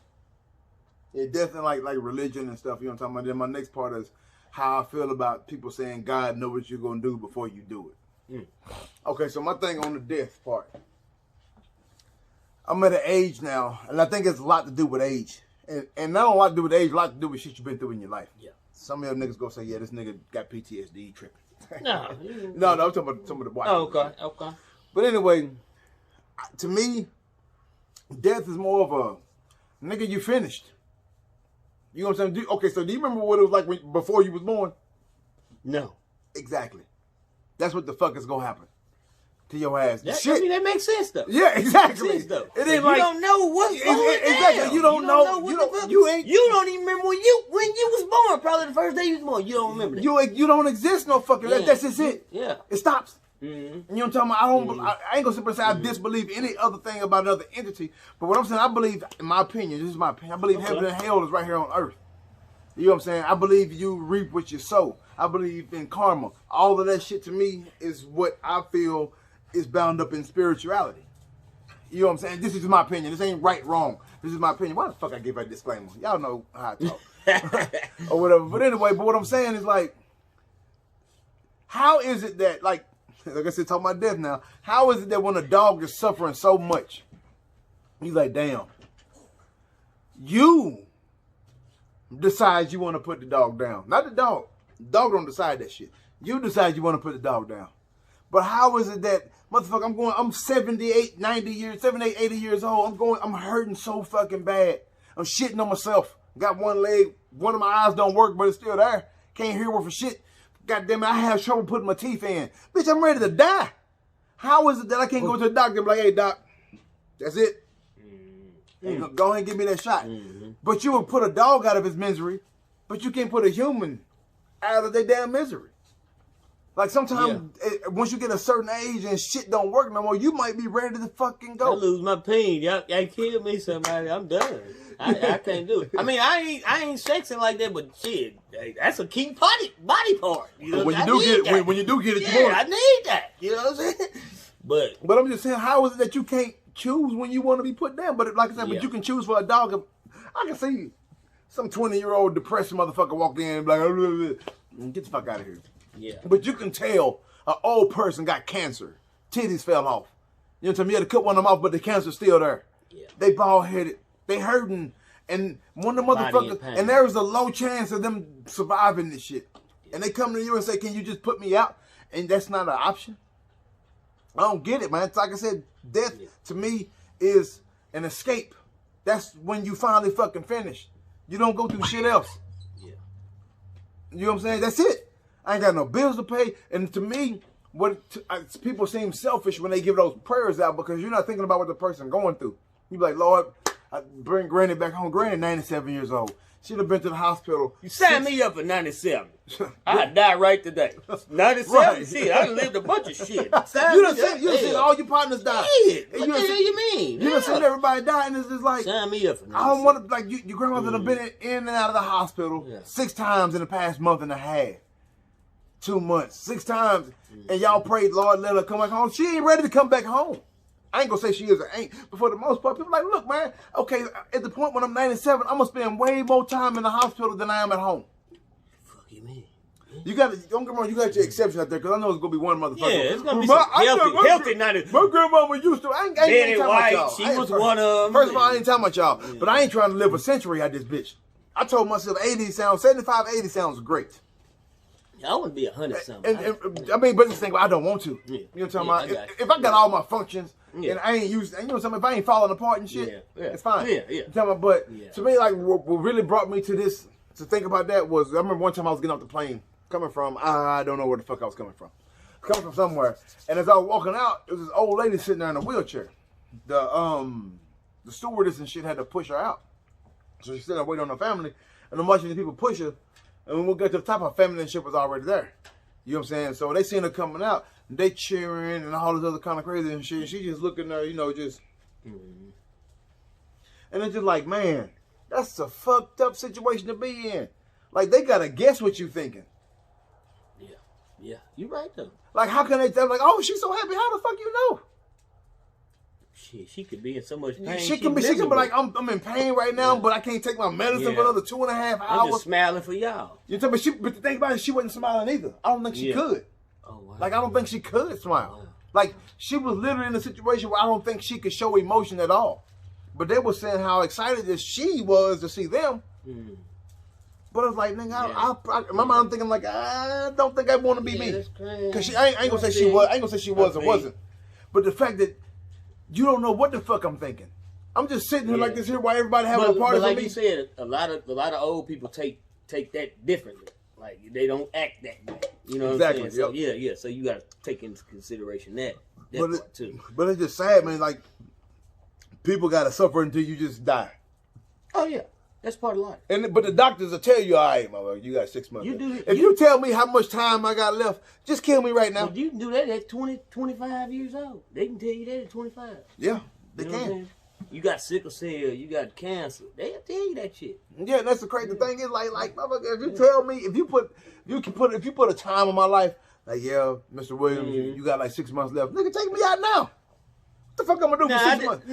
Yeah, death and like religion and stuff. You know what I'm talking about? Then my next part is how I feel about people saying God knows what you're gonna do before you do it. Mm. Okay, so my thing on the death part. I'm at an age now, and I think it's a lot to do with age. And not a lot to do with age, a lot to do with shit you've been through in your life. Yeah. Some of y'all niggas go say, yeah, this nigga got PTSD tripping. No. No, I'm talking about some of the white. Oh, okay. But anyway, to me, death is more of a nigga. You finished. You know what I'm saying? Okay, so do you remember what it was like before you was born? No. Exactly. That's what the fuck is gonna happen to your ass. I mean, that makes sense though. Yeah, exactly. Makes sense, though. It ain't like you don't know what's going on. Exactly. You don't know. You ain't. You don't even remember when you was born. Probably the first day you was born. You don't remember that. You don't exist no fucking. Yeah. That's just it. Yeah. It stops. Mm-hmm. You know what I'm talking about? I ain't gonna sit there and say I disbelieve any other thing about another entity. But what I'm saying, I believe, in my opinion, this is my opinion, I believe heaven and hell is right here on earth. You know what I'm saying? I believe you reap what you sow. I believe in karma. All of that shit to me is what I feel is bound up in spirituality. You know what I'm saying? This is my opinion. This ain't right, wrong. This is my opinion. Why the fuck I gave that disclaimer? Y'all know how I talk. Or whatever. But anyway, what I'm saying is like, how is it that, like I said, talking about death now, how is it that when a dog is suffering so much, you like, damn, you decide you want to put the dog down. Not the dog. The dog don't decide that shit. You decide you want to put the dog down. But how is it that, motherfucker, I'm 78, 80 years old. I'm hurting so fucking bad. I'm shitting on myself. Got one leg, one of my eyes don't work, but it's still there. Can't hear worth for shit. God damn it, I have trouble putting my teeth in. Bitch, I'm ready to die. How is it that I can't go to the doctor and be like, hey, doc, that's it. Mm-hmm. Go ahead and give me that shot. Mm-hmm. But you would put a dog out of his misery, but you can't put a human out of their damn misery. Like sometimes, once you get a certain age and shit don't work no more, you might be ready to fucking go. I lose my pain. Y'all kill me, somebody. I'm done. I can't do it. I mean, I ain't sexing like that, but shit, that's a key body part. You know, when you do get it, you want it. I need that. You know what I'm saying? But I'm just saying, how is it that you can't choose when you want to be put down? But like I said, but you can choose for a dog. I can see some 20-year-old depressed motherfucker walk in and be like, get the fuck out of here. Yeah. But you can tell an old person got cancer. Titties fell off. You know what I'm saying? You had to cut one of them off, but the cancer's still there. Yeah. They bald headed. They hurting. And one of the motherfuckers, and there is a low chance of them surviving this shit. Yeah. And they come to you and say, can you just put me out? And that's not an option. I don't get it, man. It's like I said, death to me is an escape. That's when you finally fucking finish. You don't go through shit else. Yeah. You know what I'm saying? That's it. I ain't got no bills to pay. And to me, people seem selfish when they give those prayers out because you're not thinking about what the person going through. You be like, Lord, I bring Granny back home. Granny 97 years old. She'd have been to the hospital. You signed me up for 97. I'd die right today. 97? Right. Shit, I done lived a bunch of shit. You done seen all your partners die. Shit. What the hell you mean? You done seen everybody die, and it's just like, sign me up for 97. I don't want to, like, your grandmother done been in and out of the hospital 6 times in the past month and a half. 2 months, 6 times, and y'all prayed, Lord, let her come back home. She ain't ready to come back home. I ain't gonna say she is or ain't, but for the most part, people like, look, man, okay, at the point when I'm 97, I'm gonna spend way more time in the hospital than I am at home. Fuck you mean? You got to, don't get me wrong, you got your exception out there, because I know it's gonna be one motherfucker. Yeah, it's gonna be some healthy 90. My grandmama used to, I ain't talking about y'all. She was one of them. First of all, I ain't talking about y'all, but I ain't trying to live a century out this bitch. I told myself 75, 80 sounds great. I wouldn't be 100 something. I mean, but just think, I don't want to. Yeah. You know what I'm talking about? If I got all my functions and I ain't used, you know what I'm saying? If I ain't falling apart and shit, it's fine. Yeah. You know what I'm talking about? But to me, like, what really brought me to this, to think about that was, I remember one time I was getting off the plane, coming from, I don't know where the fuck I was coming from. Coming from somewhere. And as I was walking out, there was this old lady sitting there in a wheelchair. The stewardess and shit had to push her out. So she's sitting there waiting on her family. And I'm watching the people push her. And when we got to the top, her family and shit was already there. You know what I'm saying? So they seen her coming out, and they cheering and all this other kind of crazy and shit. She just looking there, you know, just. And it's just like, man, that's a fucked up situation to be in. Like, they got to guess what you thinking. Yeah. You right, though. Like, how can they tell, like, oh, she's so happy. How the fuck you know? Shit, she could be in so much pain. She can be like, I'm in pain right now, but I can't take my medicine for another 2.5 hours. I'm just smiling for y'all. You know, but the thing about it, she wasn't smiling either. I don't think she could. Oh, wow. Like, I don't think she could smile. Wow. Like, she was literally in a situation where I don't think she could show emotion at all. But they were saying how excited that she was to see them. But I was like, nigga, in my mind, I'm thinking like, I don't think I want to be me. Because I ain't gonna say she was. I ain't gonna say she was or wasn't. But the fact that you don't know what the fuck I'm thinking. I'm just sitting here like this here while everybody having a party. But like for me. you said, a lot of old people take that differently. Like they don't act that way. You know what I'm saying? So yeah. So you got to take into consideration that part too. But it's just sad, man. Like people got to suffer until you just die. Oh yeah, that's part of life. But the doctors will tell you, all right, mother, you got 6 months. If you tell me how much time I got left, just kill me right now. But you can do that at 20, 25 years old. They can tell you that at 25. Yeah, they can. You got sickle cell, you got cancer. They'll tell you that shit. Yeah, that's the crazy thing is like motherfucker, if you tell me if you put a time in my life, like yeah, Mr. Williams, you got like 6 months left. Nigga, take me out now. What the fuck I'm gonna do for 6 months?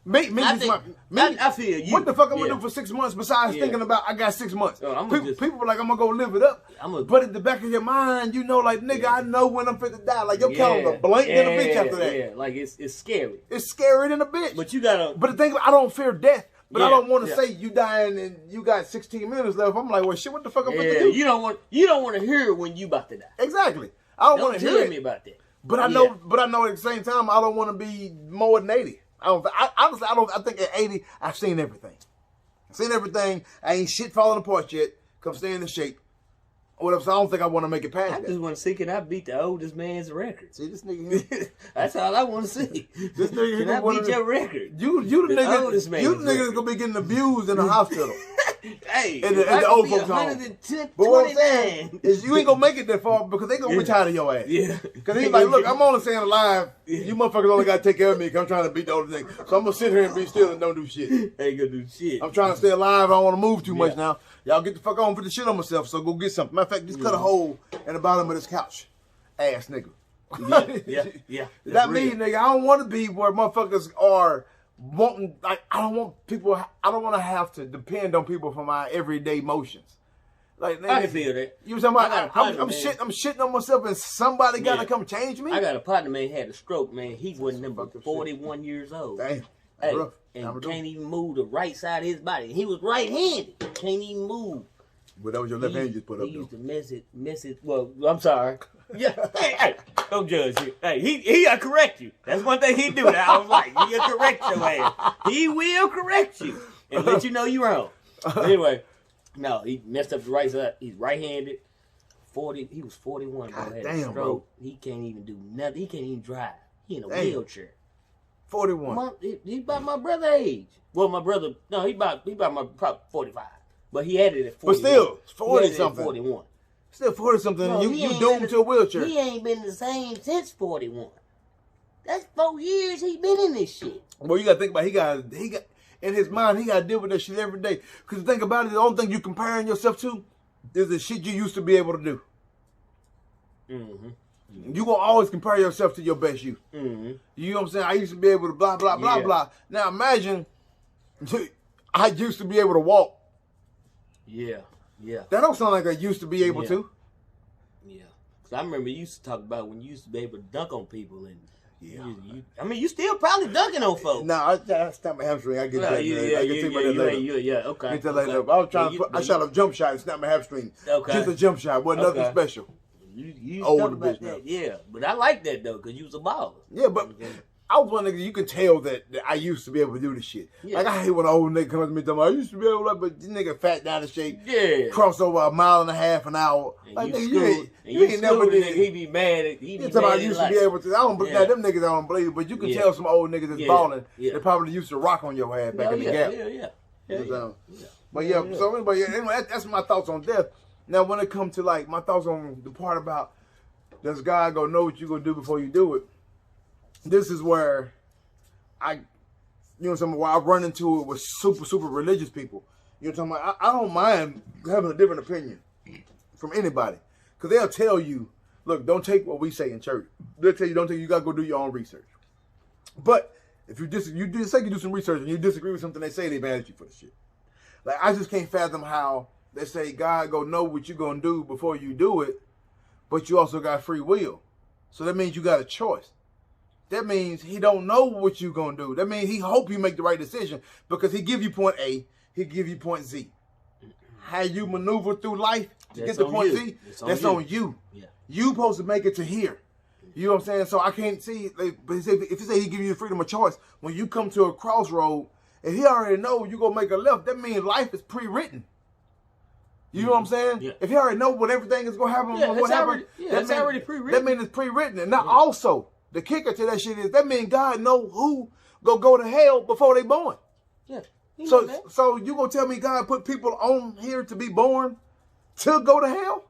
I feel you. What the fuck I'm gonna do for 6 months besides thinking about I got 6 months? People were like, I'm gonna go live it up. But at the back of your mind, you know, like nigga, I know when I'm fit to die. Like your calendar blank than a bitch after that. Yeah, like it's scary. It's scary than a bitch. But you gotta. But the thing, I don't fear death. But I don't want to say you dying and you got 16 minutes left. I'm like, well, shit, what the fuck I'm fit to do? You don't want to hear when you about to die. Exactly. I don't want to hear me about that. But I know. But I know at the same time, I don't want to be more than 80. Honestly, I think at 80, I've seen everything. I've seen everything. I ain't shit falling apart yet. Come stay in the shape. Whatever. So I don't think I want to make it past that. I just want to see, can I beat the oldest man's record? See this nigga here? That's all I want to see. This nigga can I beat your record? You the nigga. You the nigga that's gonna be getting abused in the hospital. Hey, in the old folks home. But what I'm saying is you ain't gonna make it that far because they gonna retire your ass. Yeah. Because he's like, look, I'm only staying alive. You motherfuckers only gotta take care of me because I'm trying to beat the older nigga. So I'm gonna sit here and be still and don't do shit. Ain't gonna do shit. I'm trying to stay alive. I don't want to move too much now. Y'all get the fuck on for the shit on myself. So go get something. Matter of fact, just cut a hole in the bottom of this couch. Ass nigga. Yeah. That means, nigga, I don't want to be where motherfuckers are wanting, like, I don't want to have to depend on people for my everyday motions. Like, nigga, I can feel that. You talking about, I'm shitting on myself and somebody got to come change me? I got a partner, man, had a stroke, man. He wasn't number 41 years old. Damn. Hey, and can't even move the right side of his body. He was right-handed. Can't even move. Well, that was your left hand you just put up. He used to miss it. Well, I'm sorry. Yeah. Hey, don't judge you. Hey, he'll correct you. That's one thing he do. I was like, he'll correct your ass. He will correct you and let you know you're wrong. Anyway, no, he messed up the right side. He's right-handed. He was 41. God had damn, a stroke. bro. He can't even do nothing. He can't even drive. He in a wheelchair. 41. He about my brother age. Well, my brother, no, he about my probably 45. But he had it at 41. But still, 40 something. 41. Still 40 something. No, you doomed to a wheelchair. He ain't been the same since 41. That's 4 years he been in this shit. Well, you got to think about he got in his mind, he got to deal with that shit every day. Because think about it, the only thing you comparing yourself to is the shit you used to be able to do. Mm-hmm. You gonna always compare yourself to your best you. Mm-hmm. You know what I'm saying? I used to be able to blah, blah, blah, blah. Now imagine I used to be able to walk. Yeah. That don't sound like I used to be able to. Yeah. Because I remember you used to talk about when you used to be able to dunk on people. And I mean, you still probably dunking on folks. No, I snapped my hamstring. I get that. I can take that later. Yeah, okay. Get that later. I was trying to I shot a jump shot and snapped my hamstring. Okay. Just a jump shot. Wasn't nothing special. You talk about that, yeah. But I like that, though, because you was a baller. Yeah, but I was one nigga, you can tell that I used to be able to do this shit. Yeah. Like, I hate when an old nigga comes to me and tell me, I used to be able to, but this nigga fat down the shape. Yeah. Cross over a mile and a half an hour. And like, nigga, you ain't never did. He be mad at you. I used to be able to. I don't believe that. Them niggas I don't believe it, but you can tell some old niggas that's balling. They probably used to rock on your ass back in the gap. But anyway, that's my thoughts on death. Now, when it comes to, like, my thoughts on the part about does God go know what you're going to do before you do it? This is where I run into it with super religious people. You know what I'm talking about? I don't mind having a different opinion from anybody. Because they'll tell you, look, don't take what we say in church. They'll tell you, you got to go do your own research. But if you say you do some research and you disagree with something they say, they mad at you for the shit. Like, I just can't fathom how they say God go know what you're going to do before you do it, but you also got free will. So that means you got a choice. That means he don't know what you're going to do. That means he hope you make the right decision because he give you point A, he give you point Z. How you maneuver through life to get to point Z, that's on you. Yeah. You supposed to make it to here. You know what I'm saying? So I can't see. But if he say he give you the freedom of choice, when you come to a crossroad, and he already know you gonna make a left, that means life is pre-written. You know what I'm saying? Yeah. If he already know what everything is gonna happen, that's already pre-written. That means it's pre-written. And now also, the kicker to that shit is that means God know who go to hell before they born. Yeah. So you gonna tell me God put people on here to be born to go to hell?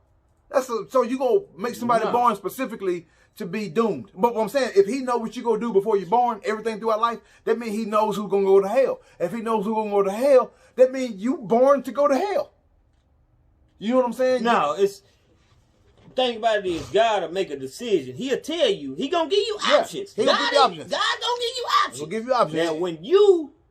So you gonna make somebody born specifically to be doomed. But what I'm saying, if he know what you gonna do before you're born, everything throughout life, that means he knows who's gonna go to hell. If he knows who's gonna go to hell, that means you born to go to hell. You know what I'm saying? No, it's the thing about it is God will make a decision. He'll tell you. He gonna give you options. He gonna give you options. God gonna give you options. He'll give you options. Now when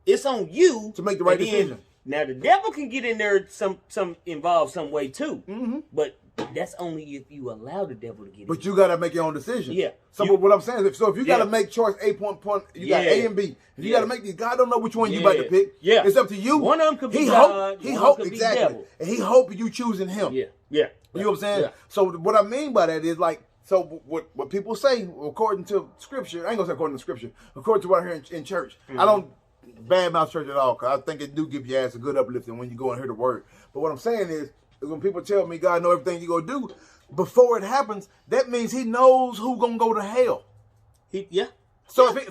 it's on you to make the right decision. Now the devil can get in there some involved some way too. Mm-hmm. But that's only if you allow the devil to get in. But you gotta make your own decision. Yeah. So what I'm saying is, if you gotta make choice A point, you got A and B. If you gotta make these, God don't know which one you about to pick. Yeah. It's up to you. One of them could be God. He hope could exactly. be devil. And he hope you choosing him. Yeah. Yeah. You know what I'm saying? Yeah. So what I mean by that is like, so what people say according to scripture, I ain't gonna say according to scripture, according to what I hear in church. Mm-hmm. I don't badmouth church at all, because I think it do give your ass a good uplifting when you go and hear the word. But what I'm saying is when people tell me God know everything you gonna do, before it happens, that means he knows who gonna go to hell. So I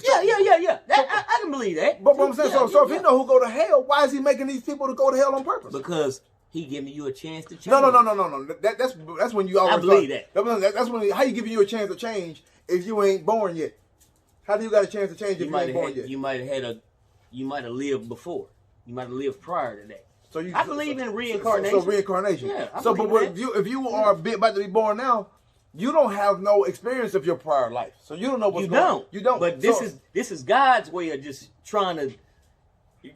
can believe that. But what I'm saying, so if he know who go to hell, why is he making these people to go to hell on purpose? Because he giving you a chance to change. No. That's when you already. I believe that. That's when how you giving you a chance to change if you ain't born yet. How do you got a chance to change if you ain't born yet? You might have lived before. You might have lived prior to that. I believe in reincarnation. So reincarnation. Yeah. But if you are about to be born now, you don't have no experience of your prior life, so you don't know what's going on. You don't. But this is God's way of just trying to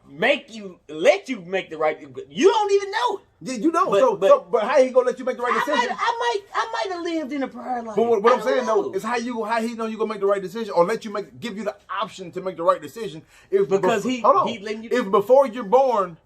let you make the right. You don't even know it. Yeah, you don't. But how he gonna let you make the right decision? I might have lived in a prior life. But what I'm saying though is how he know you gonna make the right decision, or let you give you the option to make the right decision. If before you're born.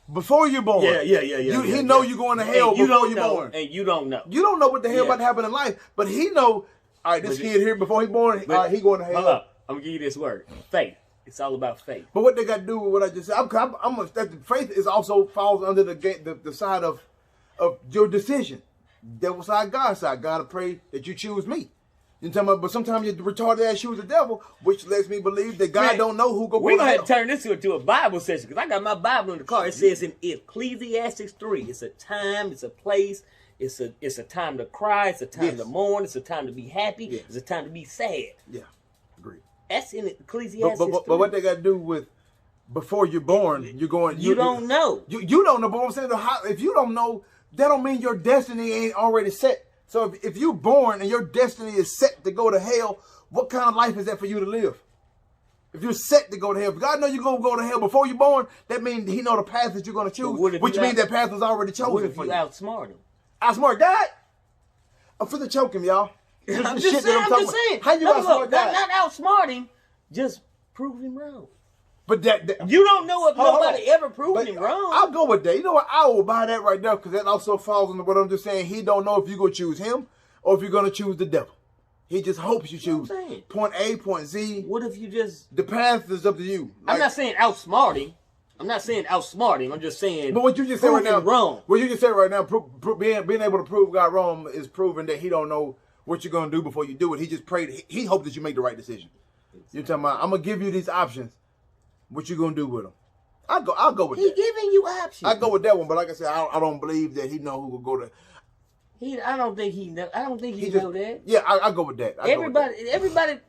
Yeah. He know you're going to hell before you're born. And you don't know. You don't know what the hell about to happen in life. But he know, all right, this kid here before he born, all right, he going to hell. Hold up. I'm going to give you this word. Faith. It's all about faith. But what they got to do with what I just said, faith is also falls under the side of your decision. Devil's side, God's side. God will pray that you choose me. You talking about, but sometimes you retarded ass choose the devil, which lets me believe that God don't know who go to hell. We're going to have to turn this into a Bible session, because I got my Bible in the car. It says in Ecclesiastes 3, it's a time, it's a place, it's a time to cry, it's a time to mourn, it's a time to be happy, it's a time to be sad. Yeah, agree. That's in Ecclesiastes 3. But what they got to do with before you're born, you're going... You don't know. You don't know, but what I'm saying, if you don't know, that don't mean your destiny ain't already set. So if you're born and your destiny is set to go to hell, what kind of life is that for you to live? If you're set to go to hell, if God knows you're going to go to hell before you're born, that means he know the path that you're going to choose, which means that path was already chosen for you. What if you outsmart him? Outsmart God? I'm finna choke him, y'all. I'm just saying. How you outsmart God? Not outsmart him, just prove him wrong. But you don't know if nobody ever proved him wrong. I'll go with that. You know what? I will buy that right there, because that also falls into what I'm just saying. He don't know if you're going to choose him or if you're going to choose the devil. He just hopes you choose point A, point Z. What if you just... The path is up to you. I'm not saying outsmart him. I'm just saying... But what you just said right now... wrong. What you just said right now, being able to prove God wrong is proving that he don't know what you're going to do before you do it. He just prayed. He hoped that you make the right decision. You're talking about, I'm going to give you these options. What you gonna do with him? I'll go with that. He giving you options. I go with that one, but like I said, I don't believe that he know who will go to. I don't think he know that. Yeah, I go with that. Everybody.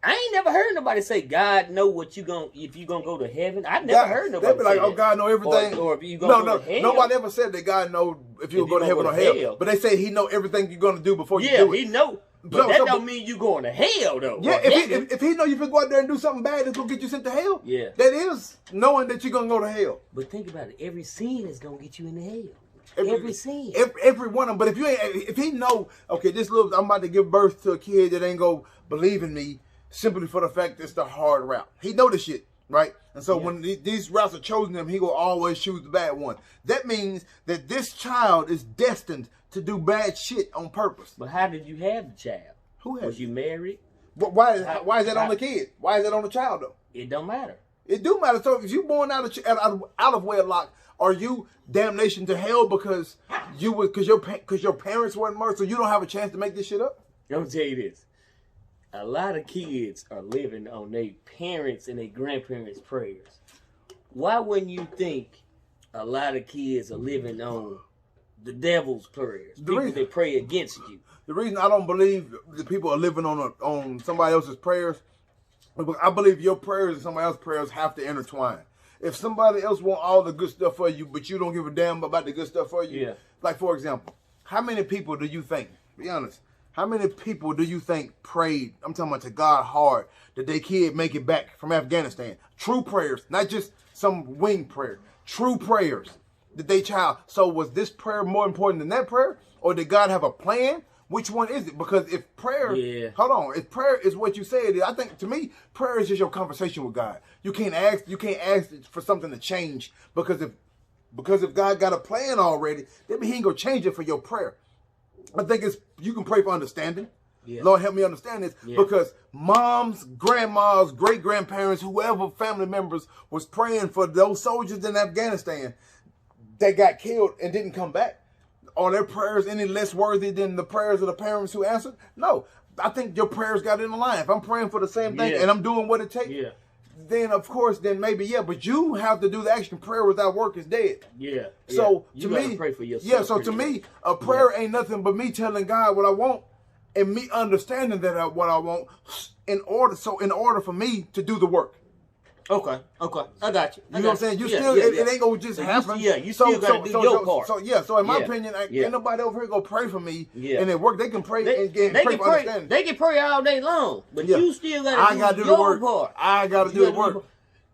I ain't never heard nobody say God know what if you gonna go to heaven. I never heard nobody. They be like, oh, God know everything. Or if you gonna go to hell. Nobody ever said that God know if you go to heaven or hell. But they say he know everything you're gonna do before you do it. He know. But that don't mean you going to hell, though. Yeah, if he know you can go out there and do something bad that's going to get you sent to hell, that is knowing that you're going to go to hell. But think about it. Every sin is going to get you into hell. Every sin. Every one of them. But if he know, okay, I'm about to give birth to a kid that ain't going to believe in me simply for the fact that it's the hard route. He know this shit, right? And so when these routes are chosen him, he will always choose the bad one. That means that this child is destined to do bad shit on purpose. But how did you have the child? Who has Was you married? But why is that on the kid? Why is that on the child though? It don't matter. It do matter. So if you born out of wedlock, are you damnation to hell because your parents weren't murdered, so you don't have a chance to make this shit up? I'm gonna tell you this. A lot of kids are living on their parents' and their grandparents' prayers. Why wouldn't you think a lot of kids are living on the devil's prayers? People that pray against you. The reason I don't believe that people are living on somebody else's prayers, I believe your prayers and somebody else's prayers have to intertwine. If somebody else want all the good stuff for you, but you don't give a damn about the good stuff for you, like for example, how many people do you think, be honest, how many people do you think prayed, I'm talking about to God hard, that their kid make it back from Afghanistan? True prayers, not just some wing prayer. True prayers that they child. So was this prayer more important than that prayer? Or did God have a plan? Which one is it? Because if prayer, if prayer is what you say it is, I think to me, prayer is just your conversation with God. You can't ask for something to change because if God got a plan already, then he ain't gonna change it for your prayer. I think you can pray for understanding. Yeah. Lord, help me understand this because moms, grandmas, great grandparents, whoever family members was praying for those soldiers in Afghanistan that got killed and didn't come back. Are their prayers any less worthy than the prayers of the parents who answered? No. I think your prayers got in the line. If I'm praying for the same thing and I'm doing what it takes, then of course, then maybe, but you have to do the action. Prayer without work is dead. Yeah. So to me, pray for yourself. So to me, a prayer ain't nothing but me telling God what I want and me understanding that what I want in order for me to do the work. Okay, I got you. You know what I'm saying? You still, it ain't gonna just happen. You still gotta do your part. So in my opinion, ain't nobody over here gonna pray for me and it work. They can pray and pray for understanding. They can pray all day long, but you still gotta do the work. Part. I gotta do the work.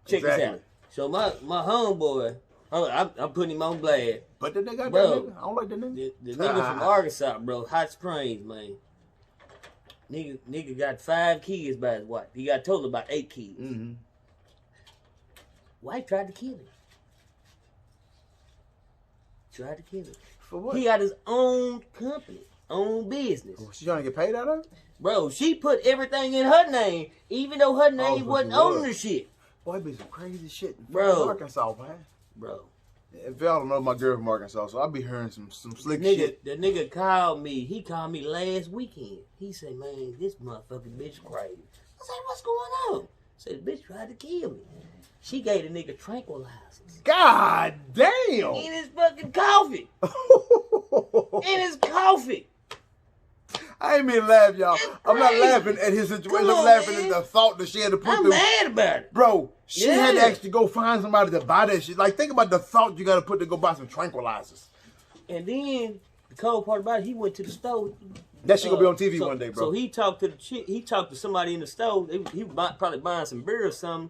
Check this out. So my homeboy, I'm putting him on blast. But the nigga, I don't like the nigga. The nigga from Arkansas, bro, Hot Springs, man. Nigga got 5 kids by his wife. He got a total about 8 kids. Mm-hmm. Wife tried to kill him. For what? He got his own company, own business. Oh, she trying to get paid out of it? Bro, she put everything in her name, even though her name wasn't on the shit. Boy, it be some crazy shit in Arkansas, man. Bro. If y'all don't know my girl from Arkansas, so I be hearing some slick shit. The nigga called me. He called me last weekend. He said, man, this motherfucking bitch crazy. I said, what's going on? I said, the bitch tried to kill me. She gave the nigga tranquilizers. God damn! In his fucking coffee. In his coffee. I ain't mean to laugh, y'all. I'm not laughing at his situation. I'm laughing at the thought that she had to put through. I'm mad about it. Bro, she had to actually go find somebody to buy that shit. Like, think about the thought you got to put to go buy some tranquilizers. And then, the cold part about it, he went to the store. That shit gonna be on TV one day, bro. So he talked to the chick. He talked to somebody in the store. He was probably buying some beer or something.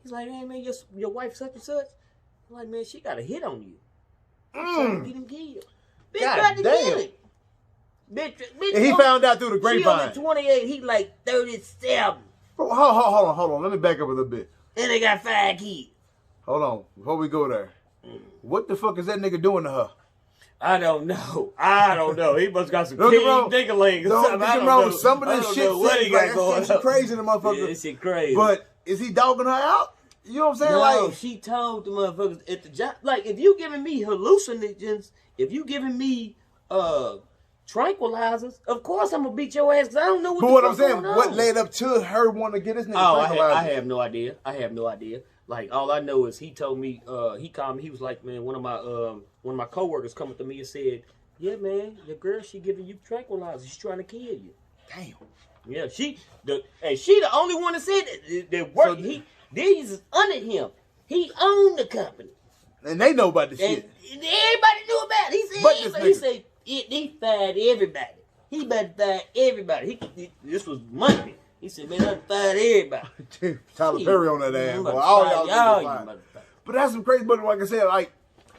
He's like, hey, man, your wife such and such. I'm like, man, she got a hit on you. Trying to get him killed. Bitch tried to kill him. Bitch, and he found out through the grapevine. She only 28, he like 37. Bro, hold on. Let me back up a little bit. And they got 5 kids. Hold on, before we go there. What the fuck is that nigga doing to her? I don't know. He must got some ding-a-ling or something. I don't know. Some of this shit what he got going on. Crazy, the motherfucker. Yeah, this shit crazy. But is he dogging her out? You know what I'm saying? No, like, she told the motherfuckers at the job. Like, if you giving me hallucinogens, if you giving me tranquilizers, of course I'm gonna beat your ass because I don't know what. But what I'm saying, what led up to her wanting to get this nigga tranquilizers? I have no idea. Like, all I know is he told me, he called me. He was like, man, one of my coworkers coming to me and said, yeah, man, your girl, she giving you tranquilizers. She's trying to kill you. Damn. Yeah, she the only one that said that worked. So, these is under him. He owned the company. And they know about the shit. Everybody knew about it. He said he fired everybody. He better fire everybody. This was Monday. He said, man, I fired everybody. Tyler Perry on that ass. Boy. All y'all but that's some crazy, but like I said, like,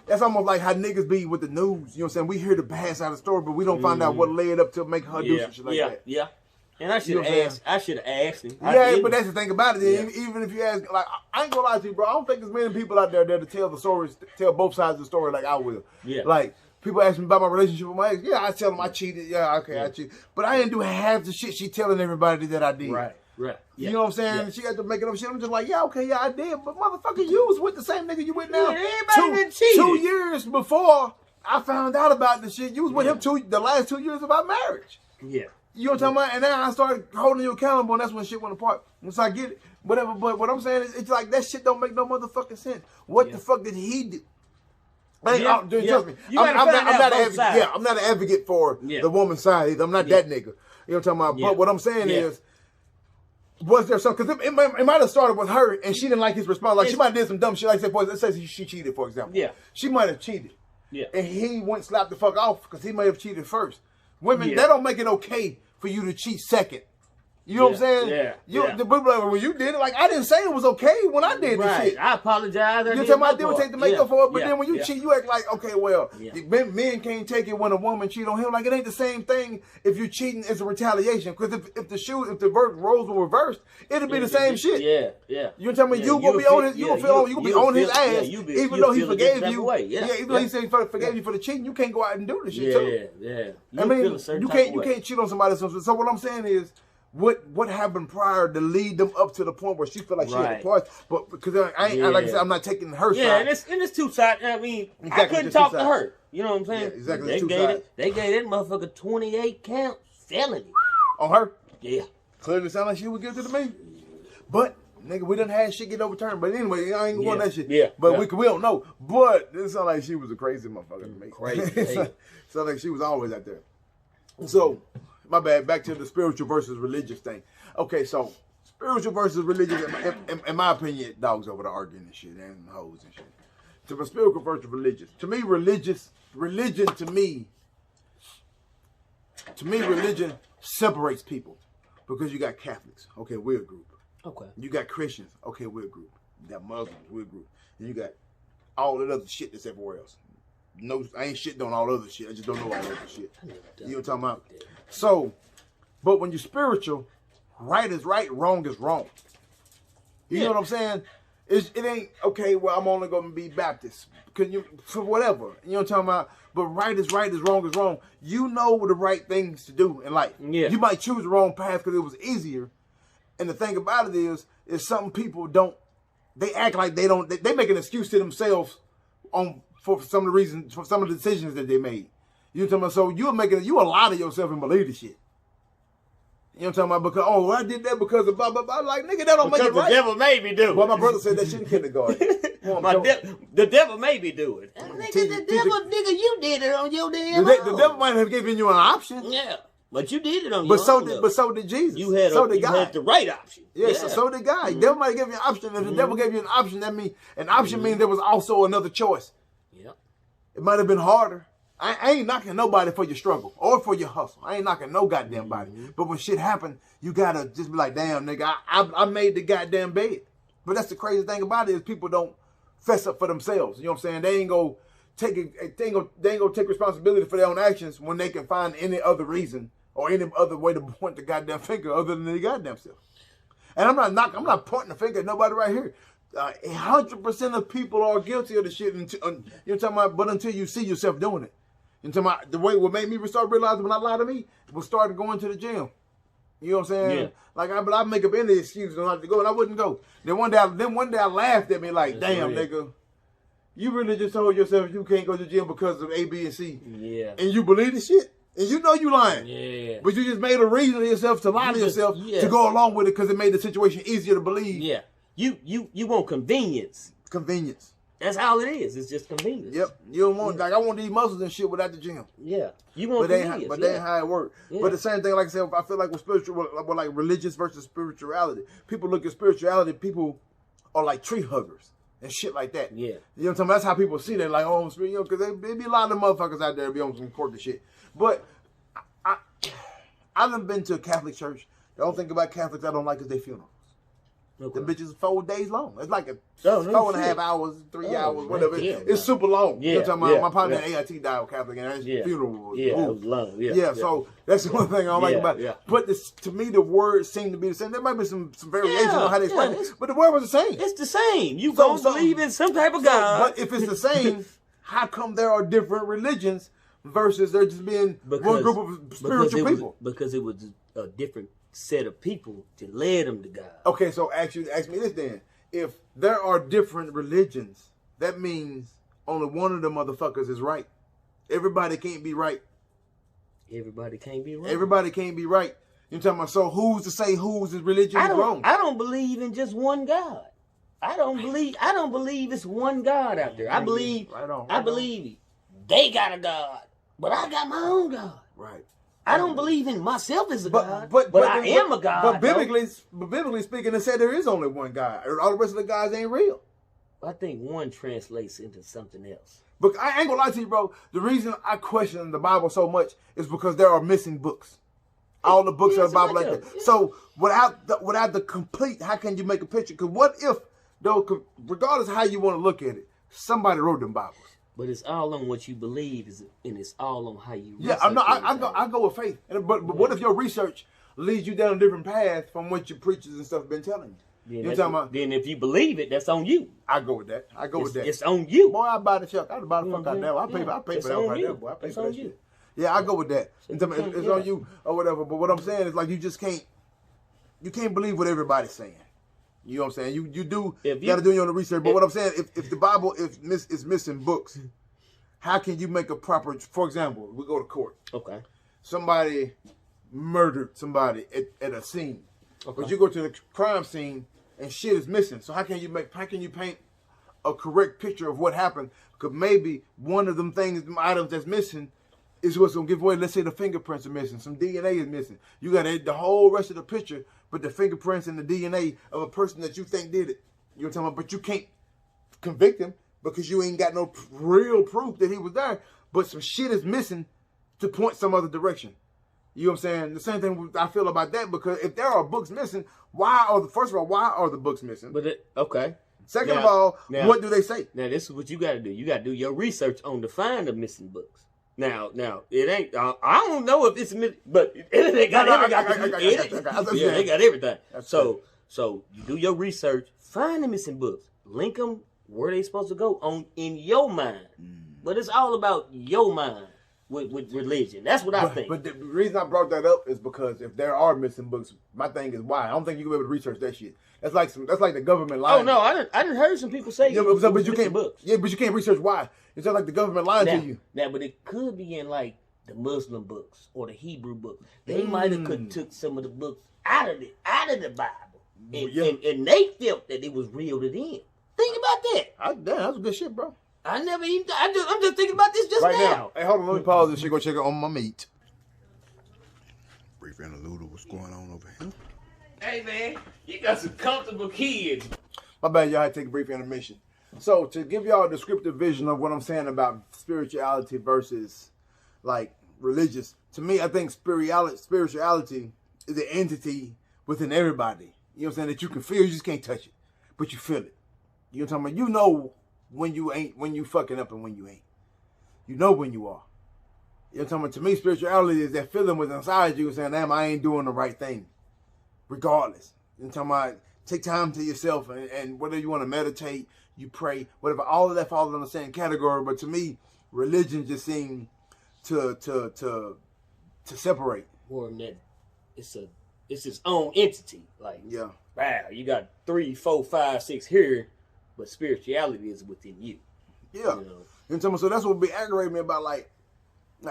that's almost like how niggas be with the news. You know what I'm saying? We hear the bad side of the story, but we don't find out what led up to make her do some shit like that. Yeah. And I should have asked him. Yeah, but that's the thing about it. Yeah. Even if you ask, like, I ain't gonna lie to you, bro. I don't think there's many people out there to tell the stories, tell both sides of the story like I will. Yeah. Like, people ask me about my relationship with my ex. Yeah, I tell them I cheated. Yeah, okay, I cheated. But I didn't do half the shit she telling everybody that I did. Right. Yeah. You know what I'm saying? Yeah. She got to make it up shit. I'm just like, yeah, okay, yeah, I did. But motherfucker, you was with the same nigga you with now. Yeah, everybody done cheated. 2 years before I found out about the shit. You was with him the last 2 years of our marriage. Yeah. You know what I'm talking about? And then I started holding you accountable, and that's when shit went apart. So I get it. Whatever. But what I'm saying is, it's like that shit don't make no motherfucking sense. What the fuck did he do? Trust me. I'm not an advocate for the woman's side either. I'm not that nigga. You know what I'm talking about? But what I'm saying is, was there something? Because it might have started with her, and she didn't like his response. Like, she might have did some dumb shit. Like, let's say she cheated, for example. Yeah. She might have cheated. Yeah. And he went slapped the fuck off because he may have cheated first. Women, that don't make it okay for you to cheat second. You know what I'm saying? The people like, well, you did it. Like, I didn't say it was okay when I did this shit. I apologize. You tell me I didn't take the makeup for it, but then when you cheat, you act like, okay, well, men can't take it when a woman cheat on him. Like, it ain't the same thing if you're cheating as a retaliation. Because if the roles were reversed, it'd be the same shit. You tell me you gonna be on his, you gonna be on his ass, even though he forgave you. Even though he said he forgave you for the cheating, you can't go out and do this shit too. I mean, you can't cheat on somebody. So what I'm saying is, what happened prior to lead them up to the point where she felt like she had the parts, but because like I said, I'm not taking her side. And it's two sides. I mean, I couldn't talk to her. You know what I'm saying? Yeah, exactly. They gave that motherfucker 28 count felony on her. Yeah, clearly sound like she was guilty to me. But nigga, we done had shit get overturned. But anyway, I ain't going that shit. Yeah, but we don't know. But it sound like she was a crazy motherfucker to me. Crazy. Sound like she was always out there. So. My bad. Back to the spiritual versus religious thing. Okay, so spiritual versus religious, in my opinion, dogs over there arguing and shit and hoes and shit. So, spiritual versus religious. To me, religion separates people because you got Catholics. Okay, we're a group. Okay. You got Christians. Okay, we're a group. You got Muslims. We're a group. And you got all that other shit that's everywhere else. No, I ain't shitting on all other shit. I just don't know all other shit. You know what I'm talking about? So, but when you're spiritual, right is right, wrong is wrong. You know what I'm saying? It ain't, okay, well, I'm only going to be Baptist. For whatever. You know what I'm talking about? But right is wrong is wrong. You know the right things to do in life. Yeah. You might choose the wrong path because it was easier. And the thing about it is some people don't, they act like they make an excuse to themselves for some of the reasons, for some of the decisions that they made. You know what I'm talking about? So you lie to yourself and believe the shit. You know what I'm talking about? Because, I did that because of blah, blah, blah. Like, nigga, that don't make it right. The devil made me do it. Well, my brother said that shit in kindergarten. The devil made me do it. Nigga, you did it on your damn own. The devil might have given you an option. Yeah. But you did it on your own. But so did Jesus. You had the right option. Yeah, so did God. The devil might give you an option. If the devil gave you an option, that means an option means there was also another choice. Yeah. It might have been harder. I ain't knocking nobody for your struggle or for your hustle. I ain't knocking no goddamn body. But when shit happen, you gotta just be like, damn, nigga, I made the goddamn bed. But that's the crazy thing about it is people don't fess up for themselves. You know what I'm saying? They ain't gonna take responsibility for their own actions when they can find any other reason or any other way to point the goddamn finger other than the goddamn self. And I'm not pointing the finger at nobody right here. 100% of people are guilty of the shit. You know what I'm talking about? But until you see yourself doing it. You know what I'm talking about? The way what made me start realizing when I lied to me was starting going to the gym. You know what I'm saying? Yeah. Like I make up any excuse not to go, and I wouldn't go. Then one day I laughed at me like, damn, nigga, you really just told yourself you can't go to the gym because of A, B, and C. Yeah. And you believe the shit? And you know you lying. Yeah. But you just made a reason to yourself to lie to yourself to go along with it because it made the situation easier to believe. Yeah. You want convenience. Convenience. That's all it is. It's just convenience. Yep. You don't want like I want these muscles and shit without the gym. Yeah. You want convenience. But that ain't how it works. Yeah. But the same thing, like I said, I feel like with like religious versus spirituality. People look at spirituality, people are like tree huggers and shit like that. Yeah. You know what I'm talking about? That's how people see that. Like, oh, you know, because there be a lot of motherfuckers out there be on some quirky shit. But I done been to a Catholic church. The only thing about Catholics I don't like is their funerals. Okay. The bitches 4 days long. It's like 4.5 hours, 3 hours, whatever. It's super long. Yeah, you know what I'm talking about? My partner at AIT died with Catholic, and his funeral was it was long. Yeah, so that's the one thing I don't like about it. But to me, the words seem to be the same. There might be some variation on how they explain it, but the word was the same. It's the same. You don't believe in some type of God. But if it's the same, how come there are different religions versus there just being one group of spiritual people? Because it was a different set of people that led them to God. Okay, so ask me this then. If there are different religions, that means only one of the motherfuckers is right. Everybody can't be right. Everybody can't be right. Everybody can't be right. You talking about, so who's to say whose religion is wrong? I don't believe in just one God. I don't believe it's one God out there. I believe they got a God, but I got my own God. Right. I don't believe in myself as a God, but I am a God. But biblically speaking, it said there is only one God. All the rest of the gods ain't real. I think one translates into something else. But I ain't gonna lie to you, bro. The reason I question the Bible so much is because there are missing books. All the books of the Bible like that. Yeah. So without the complete, how can you make a picture? Because what if, though, regardless of how you want to look at it, somebody wrote them Bibles. But it's all on what you believe, and it's all on how you. Yeah, I go with faith. But what if your research leads you down a different path from what your preachers and stuff have been telling you? Then if you believe it, that's on you. I go with that. It's on you. Boy, I buy the fuck out there. I pay for that right there, boy. I pay for that shit. Yeah, I go with that. It's on you or whatever. But what I'm saying is, like, you can't believe what everybody's saying. You know what I'm saying? You got to do your own research. But what I'm saying, if the Bible is missing books, how can you make a proper? For example, we go to court. Okay. Somebody murdered somebody at a scene, but you go to the crime scene and shit is missing. So how can you paint a correct picture of what happened? Because maybe one of them items that's missing is what's gonna give away. Let's say the fingerprints are missing, some DNA is missing. You got the whole rest of the picture, but the fingerprints and the DNA of a person that you think did it. You know what I'm talking about? But you can't convict him because you ain't got no real proof that he was there. But some shit is missing to point some other direction. You know what I'm saying? The same thing I feel about that, because if there are books missing, why are the books missing? Okay. Second of all, what do they say? Now this is what you got to do. You got to do your research on to find the missing books. Now it ain't. I don't know if it's missing, but they got everything. They got everything. So you do your research, find the missing books, link them where they supposed to go in your mind. But it's all about your mind with religion. That's what I think. But the reason I brought that up is because if there are missing books, my thing is why. I don't think you can be able to research that shit. That's like the government lying. Oh no, I didn't heard some people say but you can't books. Yeah, but you can't research why. It's just like the government lying to you. Now, but it could be in like the Muslim books or the Hebrew books. They might have took some of the books out of the Bible, and they felt that it was reeled it in. Think about that. Damn, that's good shit, bro. I'm just thinking about this just now. Hey, hold on, let me pause this shit. Go check it on my meat. Brief interlude of what's going on over here. Hey man, you got some comfortable kids. My bad, y'all had to take a brief intermission. So to give y'all a descriptive vision of what I'm saying about spirituality versus like religious, to me, I think spirituality is an entity within everybody. You know what I'm saying? That you can feel, you just can't touch it, but you feel it. You know what I'm talking about? You know when you fucking up and when you ain't. You know when you are. You know what I'm talking about? To me, spirituality is that feeling within inside you saying, damn, I ain't doing the right thing. Regardless. You know what I'm talking about? Take time to yourself and whether you want to meditate, you pray, whatever, all of that falls in the same category. But to me, religion just seems to separate. More than that, it's its own entity. Like, yeah, wow, you got 3, 4, 5, 6 here, but spirituality is within you. Yeah. You know what I'm saying? So that's what be aggravating me about like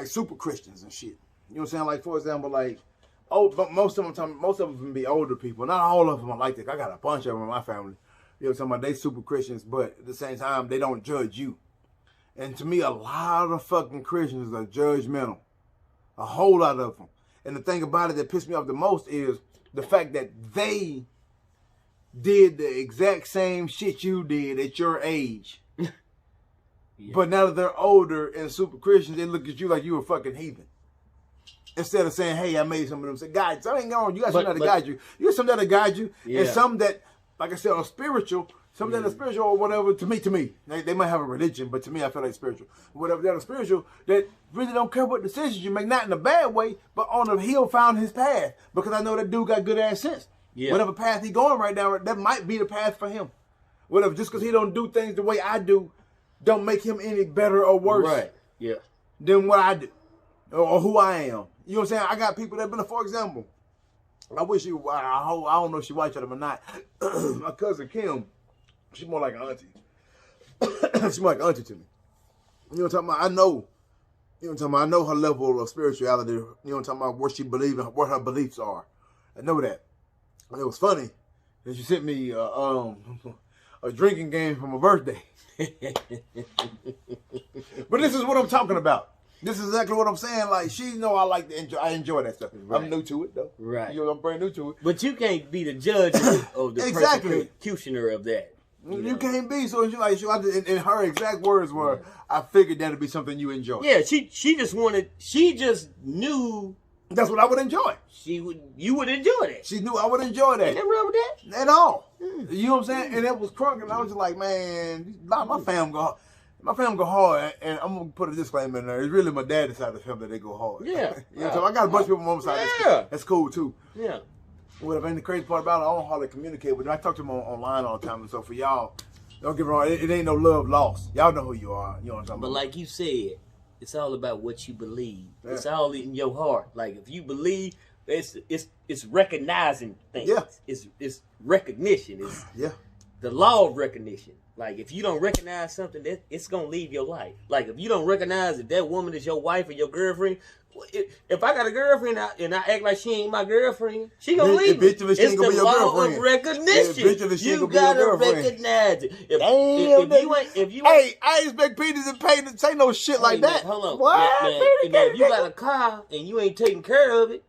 super Christians and shit. You know what I'm saying? Like, for example, like, but most of them be older people. Not all of them are like that. I got a bunch of them in my family. You know what I'm talking about? They super Christians, but at the same time, they don't judge you. And to me, a lot of fucking Christians are judgmental. A whole lot of them. And the thing about it that pissed me off the most is the fact that they did the exact same shit you did at your age. Yeah. But now that they're older and super Christians, they look at you like you a fucking heathen. Instead of saying, hey, I made some of them say, guys, I ain't going. You got some that guide you. You got some that guide you. Yeah. And some that, like I said, are spiritual. Some that are spiritual or whatever. To me. They might have a religion, but to me, I feel like spiritual. Whatever that are spiritual, that really don't care what decisions you make. Not in a bad way, but on a he'll found his path. Because I know that dude got good ass sense. Yeah. Whatever path he going right now, that might be the path for him. Whatever, just because he don't do things the way I do, don't make him any better or worse Right. Yeah. than what I do or who I am. You know what I'm saying? I got people that been, for example, I wish you, I don't know if she watched them or not. My cousin Kim, she's more like an auntie. She's more like an auntie to me. You know what I'm talking about? I know. You know what I'm talking about? I know her level of spirituality. You know what I'm talking about? What she believes and what her beliefs are. I know that. And it was funny that she sent me a drinking game for my birthday. But this is what I'm talking about. This is exactly what I'm saying. Like, she know I like to enjoy. I enjoy that stuff. Right. I'm new to it though. Right. You know, I'm brand new to it. But you can't be the judge of the Exactly. persecutioner of that. You can't be. So she like, in her exact words were, I figured that'd be something you enjoy. Yeah, she just knew That's what I would enjoy. you would enjoy that. She knew I would enjoy that. Ain't nothing wrong with that. At all. You know what I'm saying? And it was crunk, and I was just like, man, my family go hard, and I'm gonna put a disclaimer in there. It's really my dad's side of the family that they go hard. Yeah. You know, so I got a bunch of people on my side. Yeah. That's cool too. Yeah. Whatever. And the crazy part about it, I don't hardly communicate with them. I talk to them online all the time, and so for y'all, don't get me wrong, it ain't no love lost. Y'all know who you are. You know what I'm talking But about? like you said, it's all about what you believe. Yeah. It's all in your heart. Like if you believe, it's recognizing things. Yeah. It's recognition. It's Yeah. the law of recognition. Like if you don't recognize something, it's gonna leave your life. Like if you don't recognize that woman is your wife or your girlfriend. If I got a girlfriend and I act like she ain't my girlfriend, she gonna leave me. Eventually she It's ain't gonna the be your law girlfriend. of recognition. Eventually she You gonna be your gotta girlfriend. recognize it. If you Hey, I expect Peters and Payne to say no shit like man, that. hold on. What? Man, if you got a car and you ain't taking care of it,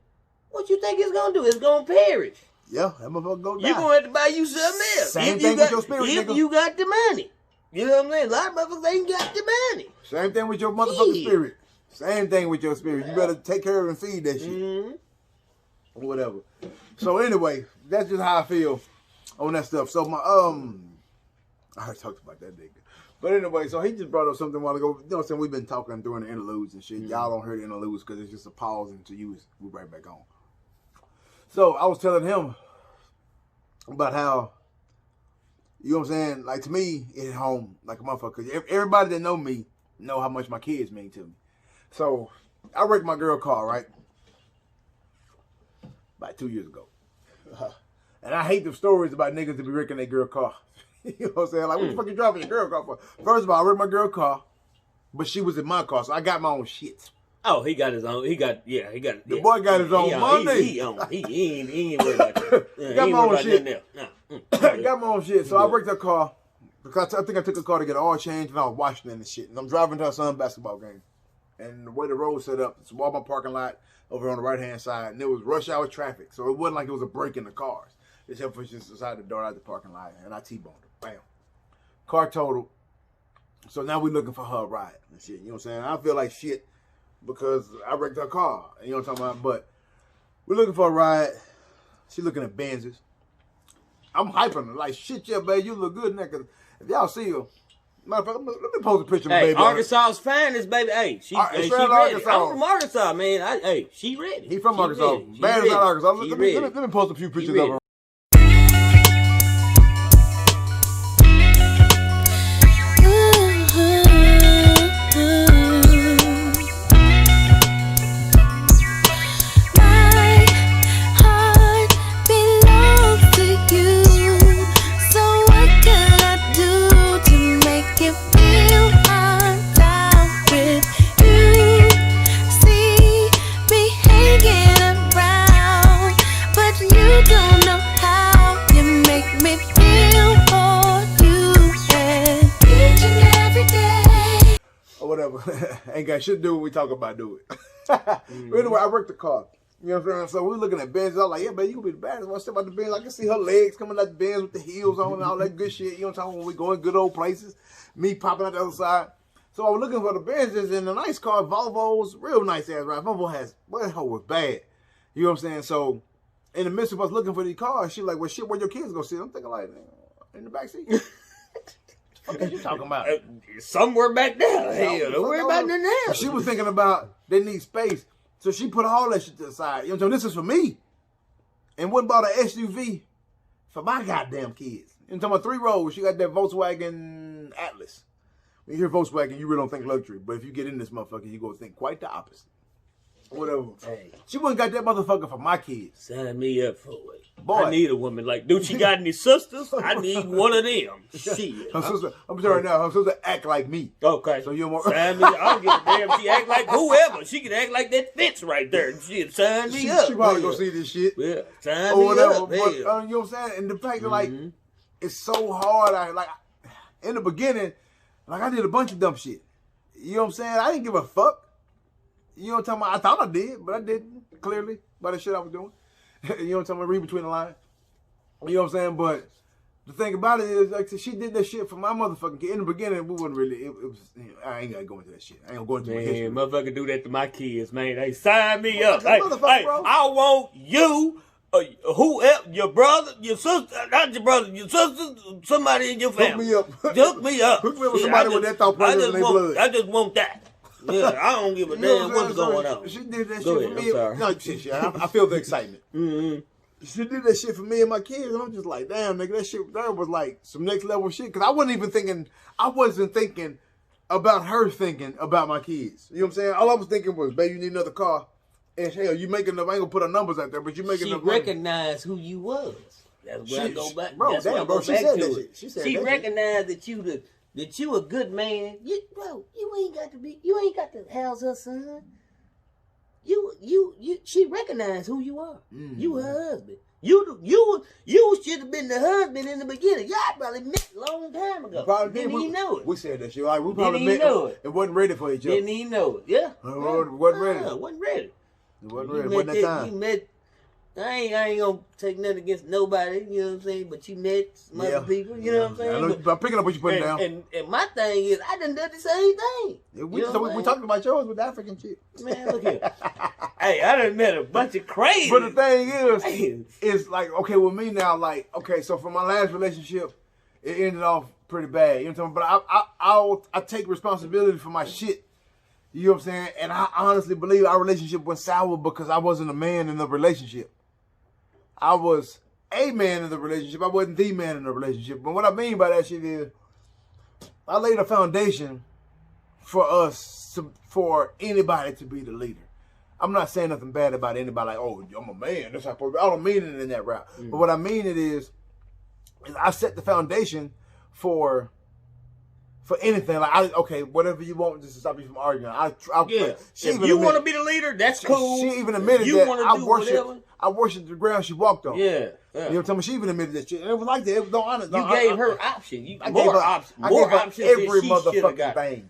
what you think it's gonna do? It's gonna perish. Yeah, that motherfucker go You down. gonna have to buy you something else. Same If thing you with got, your spirit, if nigga. you got the money. You know what I'm saying? A lot of motherfuckers ain't got the money. Same thing with your motherfucking Yeah. spirit. Same thing with your spirit. You better take care of and feed that shit. Mm-hmm. Whatever. So anyway, that's just how I feel on that stuff. So my I already talked about that nigga. But anyway, so he just brought up something a while ago. You know what I'm saying? We've been talking during the interludes and shit. Y'all don't hear the interludes because it's just a pause until we're right back on. So I was telling him about how, you know what I'm saying? Like to me, at home, like a motherfucker. Everybody that know me know how much my kids mean to me. So I wrecked my girl car, right? About 2 years ago. And I hate the stories about niggas that be wrecking their girl car. You know what I'm saying? Like, what the fuck you driving your girl car for? First of all, I wrecked my girl car, but she was in my car, so I got my own shit. Oh, he got his own. The boy got his own money. He ain't worried about that. Got my own shit. No. Got my own shit. So I wrecked her car because I think I took a car to get an oil change and I was washing it and shit. And I'm driving to her son's basketball game. And the way the road set up, it's a Walmart parking lot over on the right-hand side. And it was rush hour traffic. So it wasn't like it was a break in the cars. Except for just decided to dart out the parking lot. And I T-boned her. Bam. Car totaled. So now we're looking for her ride and shit. You know what I'm saying? I feel like shit because I wrecked her car. You know what I'm talking about? But we're looking for a ride. She looking at Benzes. I'm hyping her. Like, shit, yeah, babe, you look good, nigga. If y'all see her, matter of fact, let me post a picture of the Hey, baby. Arkansas's finest, baby. Hey, she ready. Arkansas. I'm from Arkansas, man. She ready. He from She Arkansas. ready. She Bad ready. out Arkansas. She Let ready. me post a few pictures of ready. her. Ain't got shit to do what we talk about, do it. But anyway, I wrecked the car. You know what I'm saying? So we're looking at Benz. I was like, yeah, man, you gonna be the baddest. When I step out the Benz, I can see her legs coming out the Benz with the heels on and all that good shit. You know what I'm talking about? When we going good old places. Me popping out the other side. So I was looking for the Benzes and the nice car, Volvo's, real nice ass ride. Volvo has, well, that hoe was bad. You know what I'm saying? So in the midst of us looking for these cars, she like, well, shit, where your kids gonna sit? I'm thinking like, in the back seat. What are you talking about? Somewhere back there. Hell, don't worry about nothing else. She was thinking about they need space. So she put all that shit to the side. You know what I'm saying? This is for me. And what about an SUV for my goddamn kids? You know what I'm talking about 3 rows. She got that Volkswagen Atlas When you hear Volkswagen, you really don't think luxury. But if you get in this motherfucker, you go think quite the opposite. Whatever. Hey. She wouldn't got that motherfucker for my kids. Sign me up for it. Boy. I need a woman like, dude, she got any sisters? I need one of them. Shit. Her sister, I'm sorry now, her sister act like me. Okay. So you want sign me up. I don't give a damn. She act like whoever. She can act like that fence right there. Shit, sign me up. She probably gonna see this shit. Yeah, sign or me whatever. up. But, you know what I'm saying? And the fact that, like, it's so hard. In the beginning, like, I did a bunch of dumb shit. You know what I'm saying? I didn't give a fuck. You know what I'm talking about? I thought I did, but I didn't, clearly, by the shit I was doing. You know what I'm talking about? Read between the lines. You know what I'm saying? But the thing about it is, like, she did that shit for my motherfucking kid. In the beginning, we wasn't really, it was, you know, I ain't got to go into that shit. I ain't going to go into my history. Motherfucker do that to my kids, man. They sign me up. Hey, I want you, whoever, your brother, your sister, not your brother, your sister, somebody in your family. Hook me up. Hook me up. Hook me up with somebody with that thought process in their blood. I just want that. Yeah, I don't give a damn what's going on. She did that Go shit ahead, for me. I'm sorry. No, shit. I feel the excitement. Mm-hmm. She did that shit for me and my kids, and I'm just like, damn, nigga, that shit there was like some next level shit. Cause I wasn't thinking about her thinking about my kids. You know what I'm saying? All I was thinking was, baby, you need another car. And hell, you making enough, I ain't gonna put her numbers out there, but you making enough money. She recognized who you was. That's where I go back. Bro, that's damn, where I bro, go she back said to that it. shit. She said She that recognized that you a good man. You ain't got to house her son. She recognized who you are. Mm. You her husband. You should have been the husband in the beginning. Y'all probably met a long time ago. Didn't even know it. We said that shit. Like, we probably Didn't met. even know it. It wasn't ready for each other. Didn't even know it. Yeah. Wasn't ready. Wasn't ready. It wasn't ready. It wasn't that time. You met. I ain't gonna take nothing against nobody, you know what I'm saying? But you met some other people, you know what I'm saying? I'm picking up what you're putting down. And my thing is, I done done the same thing. Yeah, we talking about yours with the African shit. Man, look here. Hey, I done met a bunch of crazy. But the thing is like, okay, with me now, like, okay, so for my last relationship, it ended off pretty bad. You know what I'm saying? But I take responsibility for my shit. You know what I'm saying? And I honestly believe our relationship went sour because I wasn't a man in the relationship. I was a man in the relationship. I wasn't the man in the relationship. But what I mean by that shit is, I laid a foundation for us, for anybody to be the leader. I'm not saying nothing bad about anybody like, oh, I'm a man. That's how I don't mean it in that route. Mm. But what I mean is I set the foundation for anything. Like, okay, whatever you want, just to stop you from arguing. If you want to be the leader, that's cool. She even admitted that I worshiped the ground she walked on. Yeah. You know what I'm saying? She even admitted that shit. And it was like that. It was no honest. You gave her option. More options. More options every motherfucking thing.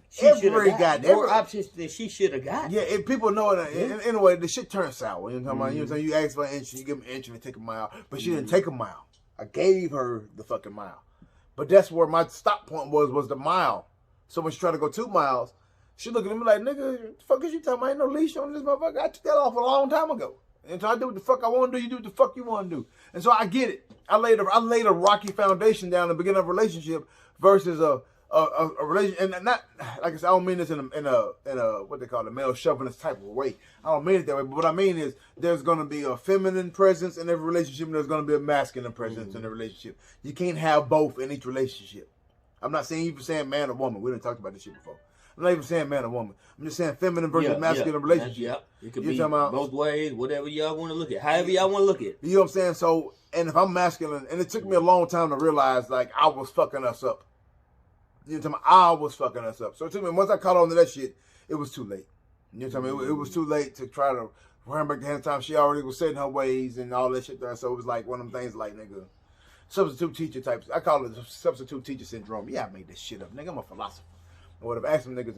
More options than she should have got. Yeah, and people know it. Anyway, the shit turned sour. You know what I'm talking about? You know what I'm saying? You ask for an inch, you give me an inch and they take a mile. But she didn't take a mile. I gave her the fucking mile. But that's where my stop point was the mile. So when she tried to go 2 miles, she looked at me like, nigga, the fuck is you talking about? Ain't no leash on this motherfucker. I took that off a long time ago. And so I do what the fuck I want to do. You do what the fuck you want to do. And so I get it. I laid a rocky foundation down in the beginning of a relationship versus a relationship. And not, like I said, I don't mean this in a what they call a male chauvinist type of way. I don't mean it that way. But what I mean is there's going to be a feminine presence in every relationship and there's going to be a masculine presence in the relationship. You can't have both in each relationship. I'm not saying even saying man or woman. We didn't talk about this shit before. I'm not even saying man or woman. I'm just saying feminine versus masculine relationship. It could be both ways, whatever y'all want to look at. However y'all want to look at it. You know what I'm saying? So, and if I'm masculine, and it took me a long time to realize, like, I was fucking us up. You know what I'm saying? I was fucking us up. So it took me, once I caught on to that shit, it was too late. You know what I'm saying? It was too late to try to run back the hand time. She already was setting her ways and all that shit there. So it was like one of them things like, nigga, substitute teacher types. I call it substitute teacher syndrome. Yeah, I made this shit up. Nigga, I'm a philosopher. Or whatever. Ask some niggas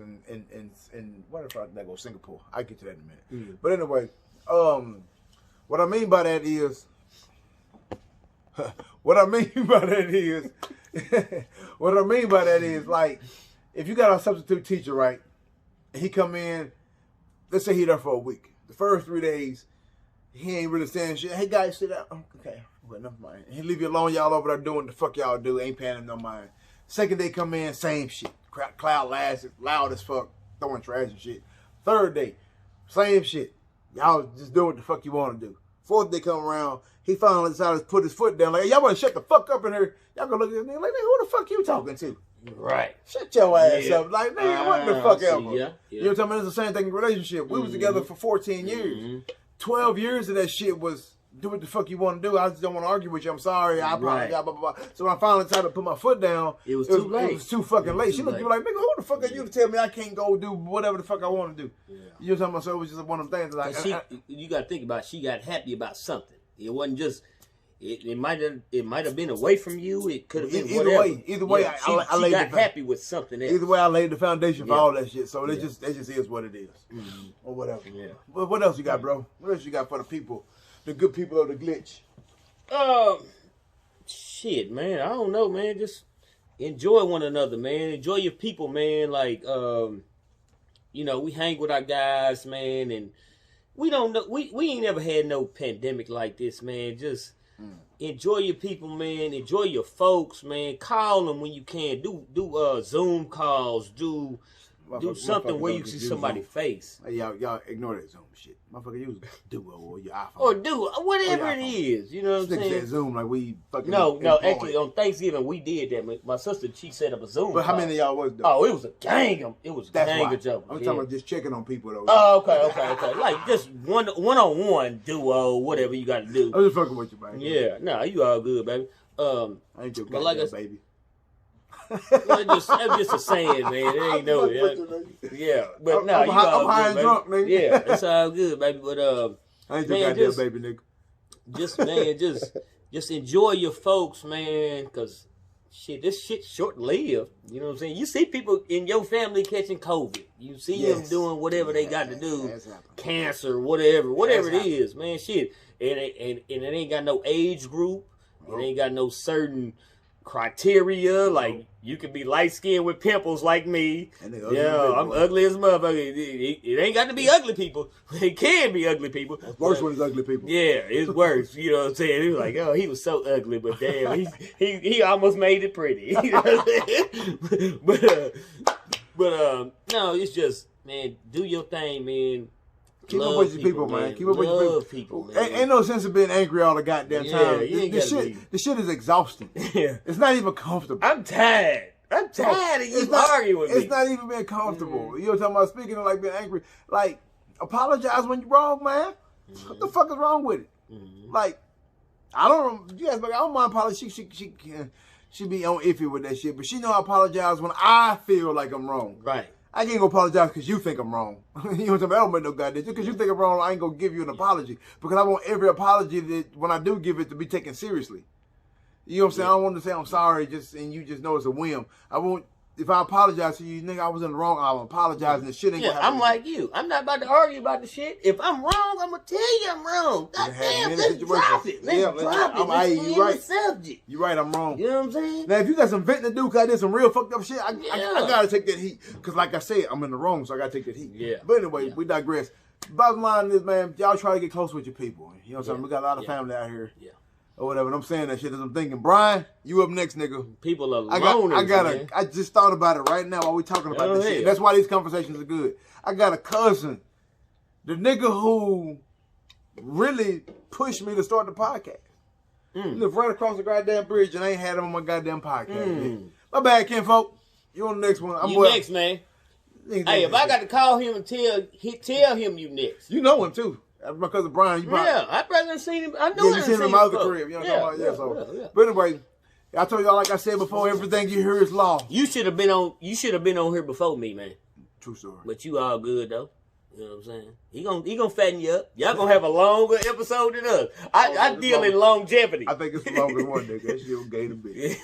in what if I go Singapore? I'll get to that in a minute. But anyway, what I mean by that is what I mean by that is like if you got a substitute teacher, right, and he come in, let's say he there for a week. The first 3 days, he ain't really saying shit. Hey guys, sit down. Okay, well, never mind. He leave you alone, y'all over there doing the fuck y'all do, ain't paying him no mind. Second day come in, same shit. Cloud loud as fuck, throwing trash and shit. Third day, same shit. Y'all just doing what the fuck you want to do. Fourth day come around, he finally decided to put his foot down. Like, y'all want to shut the fuck up in here. Y'all gonna look at this nigga like, who the fuck you talking to? Right. Shut your ass up. Like, nigga, what the fuck ever? Yeah. You know what I'm saying? It's the same thing in relationship. We was together for 14 years. 12 years of that shit was do what the fuck you want to do. I just don't want to argue with you. I'm sorry. I apologize. Blah, blah, blah. So when I finally tried to put my foot down, it was too late. It was too fucking late. She looked at me like, nigga, who the fuck are you to tell me I can't go do whatever the fuck I want to do? Yeah. You know what I'm saying? So it was just one of them things. Like, you got to think about it. She got happy about something. It wasn't just... It might have been away from you. It could have been whatever. Either way, yeah, she got happy with something else. Either way, I laid the foundation for all that shit. So it just is what it is, or whatever. Yeah. But what else you got, bro? What else you got for the people, the good people of the glitch? Shit, man. I don't know, man. Just enjoy one another, man. Enjoy your people, man. Like, you know, we hang with our guys, man, and we don't know. We ain't never had no pandemic like this, man. Just enjoy your people, man. Enjoy your folks, man. Call them when you can. Do Zoom calls. Do something where you see somebody's face. Hey, y'all ignore that Zoom shit. Motherfucker, use Duo or your iPhone. Or Duo, whatever it is. You know what I'm saying? Said Zoom like we fucking. No. Actually, on Thanksgiving we did that. My sister, she set up a Zoom. But how many of y'all was there? Oh, it was a gang. It was a gang of jokers. I'm talking about just checking on people though. Oh, okay. Like just one-on-one Duo, whatever you got to do. I'm just fucking with you, man. Yeah, nah, you all good, baby. I ain't your baby. That's just a saying, man. It ain't no. Yeah, but no, you all I'm high good, and drunk, nigga. Yeah, it's all good, baby. But I ain't your goddamn baby, nigga. Just enjoy your folks, man, because shit, this shit short-lived. You know what I'm saying? You see people in your family catching COVID. You see them doing whatever they got to do, cancer, whatever it is, man. Shit, and it ain't got no age group. It ain't got no certain criteria. Like you can be light skinned with pimples like me. Yeah, I'm ugly as a motherfucker. It ain't got to be ugly people. It can be ugly people. It's worse when it's ugly people. Yeah, it's worse. You know what I'm saying? It was like, oh, he was so ugly, but damn, he almost made it pretty. You know what I'm saying? But no, it's just, man, do your thing, man. Keep up with your people, man. Keep up with your people. Ain't no sense of being angry all the goddamn time. The shit is exhausting. Yeah. It's not even comfortable. I'm tired. of you arguing with me. It's not even being comfortable. You know what I'm talking about? Speaking of like being angry, like apologize when you're wrong, man. What the fuck is wrong with it? Like, I don't mind apology. She be on iffy with that shit, but she know I apologize when I feel like I'm wrong. Right. I can't go apologize because you think I'm wrong. You know what I'm saying? I don't make no goddamn. Just because you think I'm wrong, I ain't gonna give you an apology. Because I want every apology that when I do give it to be taken seriously. You know what I'm saying? I don't want to say I'm sorry and you just know it's a whim. I want, if I apologize to you, nigga, I was in the wrong, I'll apologize and the shit ain't gonna happen. I'm like you. I'm not about to argue about the shit. If I'm wrong, I'm gonna tell you I'm wrong. Goddamn, let's drop it. Let's drop it. Let's end the subject. You're right, I'm wrong. You know what I'm saying? Now, if you got some venting to do because I did some real fucked up shit, I gotta take that heat. Because like I said, I'm in the wrong, so I gotta take that heat. Yeah. But anyway, we digress. Bottom line is, man, y'all try to get close with your people. You know what I'm saying? We got a lot of family out here. Yeah. Or whatever. And I'm saying that shit as I'm thinking. Brian, you up next, nigga. People are loners, I just thought about it right now while we talking about this shit. That's why these conversations are good. I got a cousin, the nigga who really pushed me to start the podcast. He lived right across the goddamn bridge and I ain't had him on my goddamn podcast. My bad, kinfolk. You on the next one. You next, man. Hey, if I got to call him and tell him you next. You know him too. That's my cousin Brian. I'd rather seen him. I know you seen him out of the crib. You know what I'm talking about? But anyway, I told y'all, like I said before, everything you hear is law. You should have been on here before me, man. True story. But you all good though. You know what I'm saying? He gonna fatten you up. Y'all gonna have a longer episode than us. I deal in longevity. I think it's the longest one, nigga. That shit was gay to be.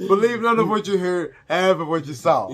Believe none of what you heard, half of what you saw.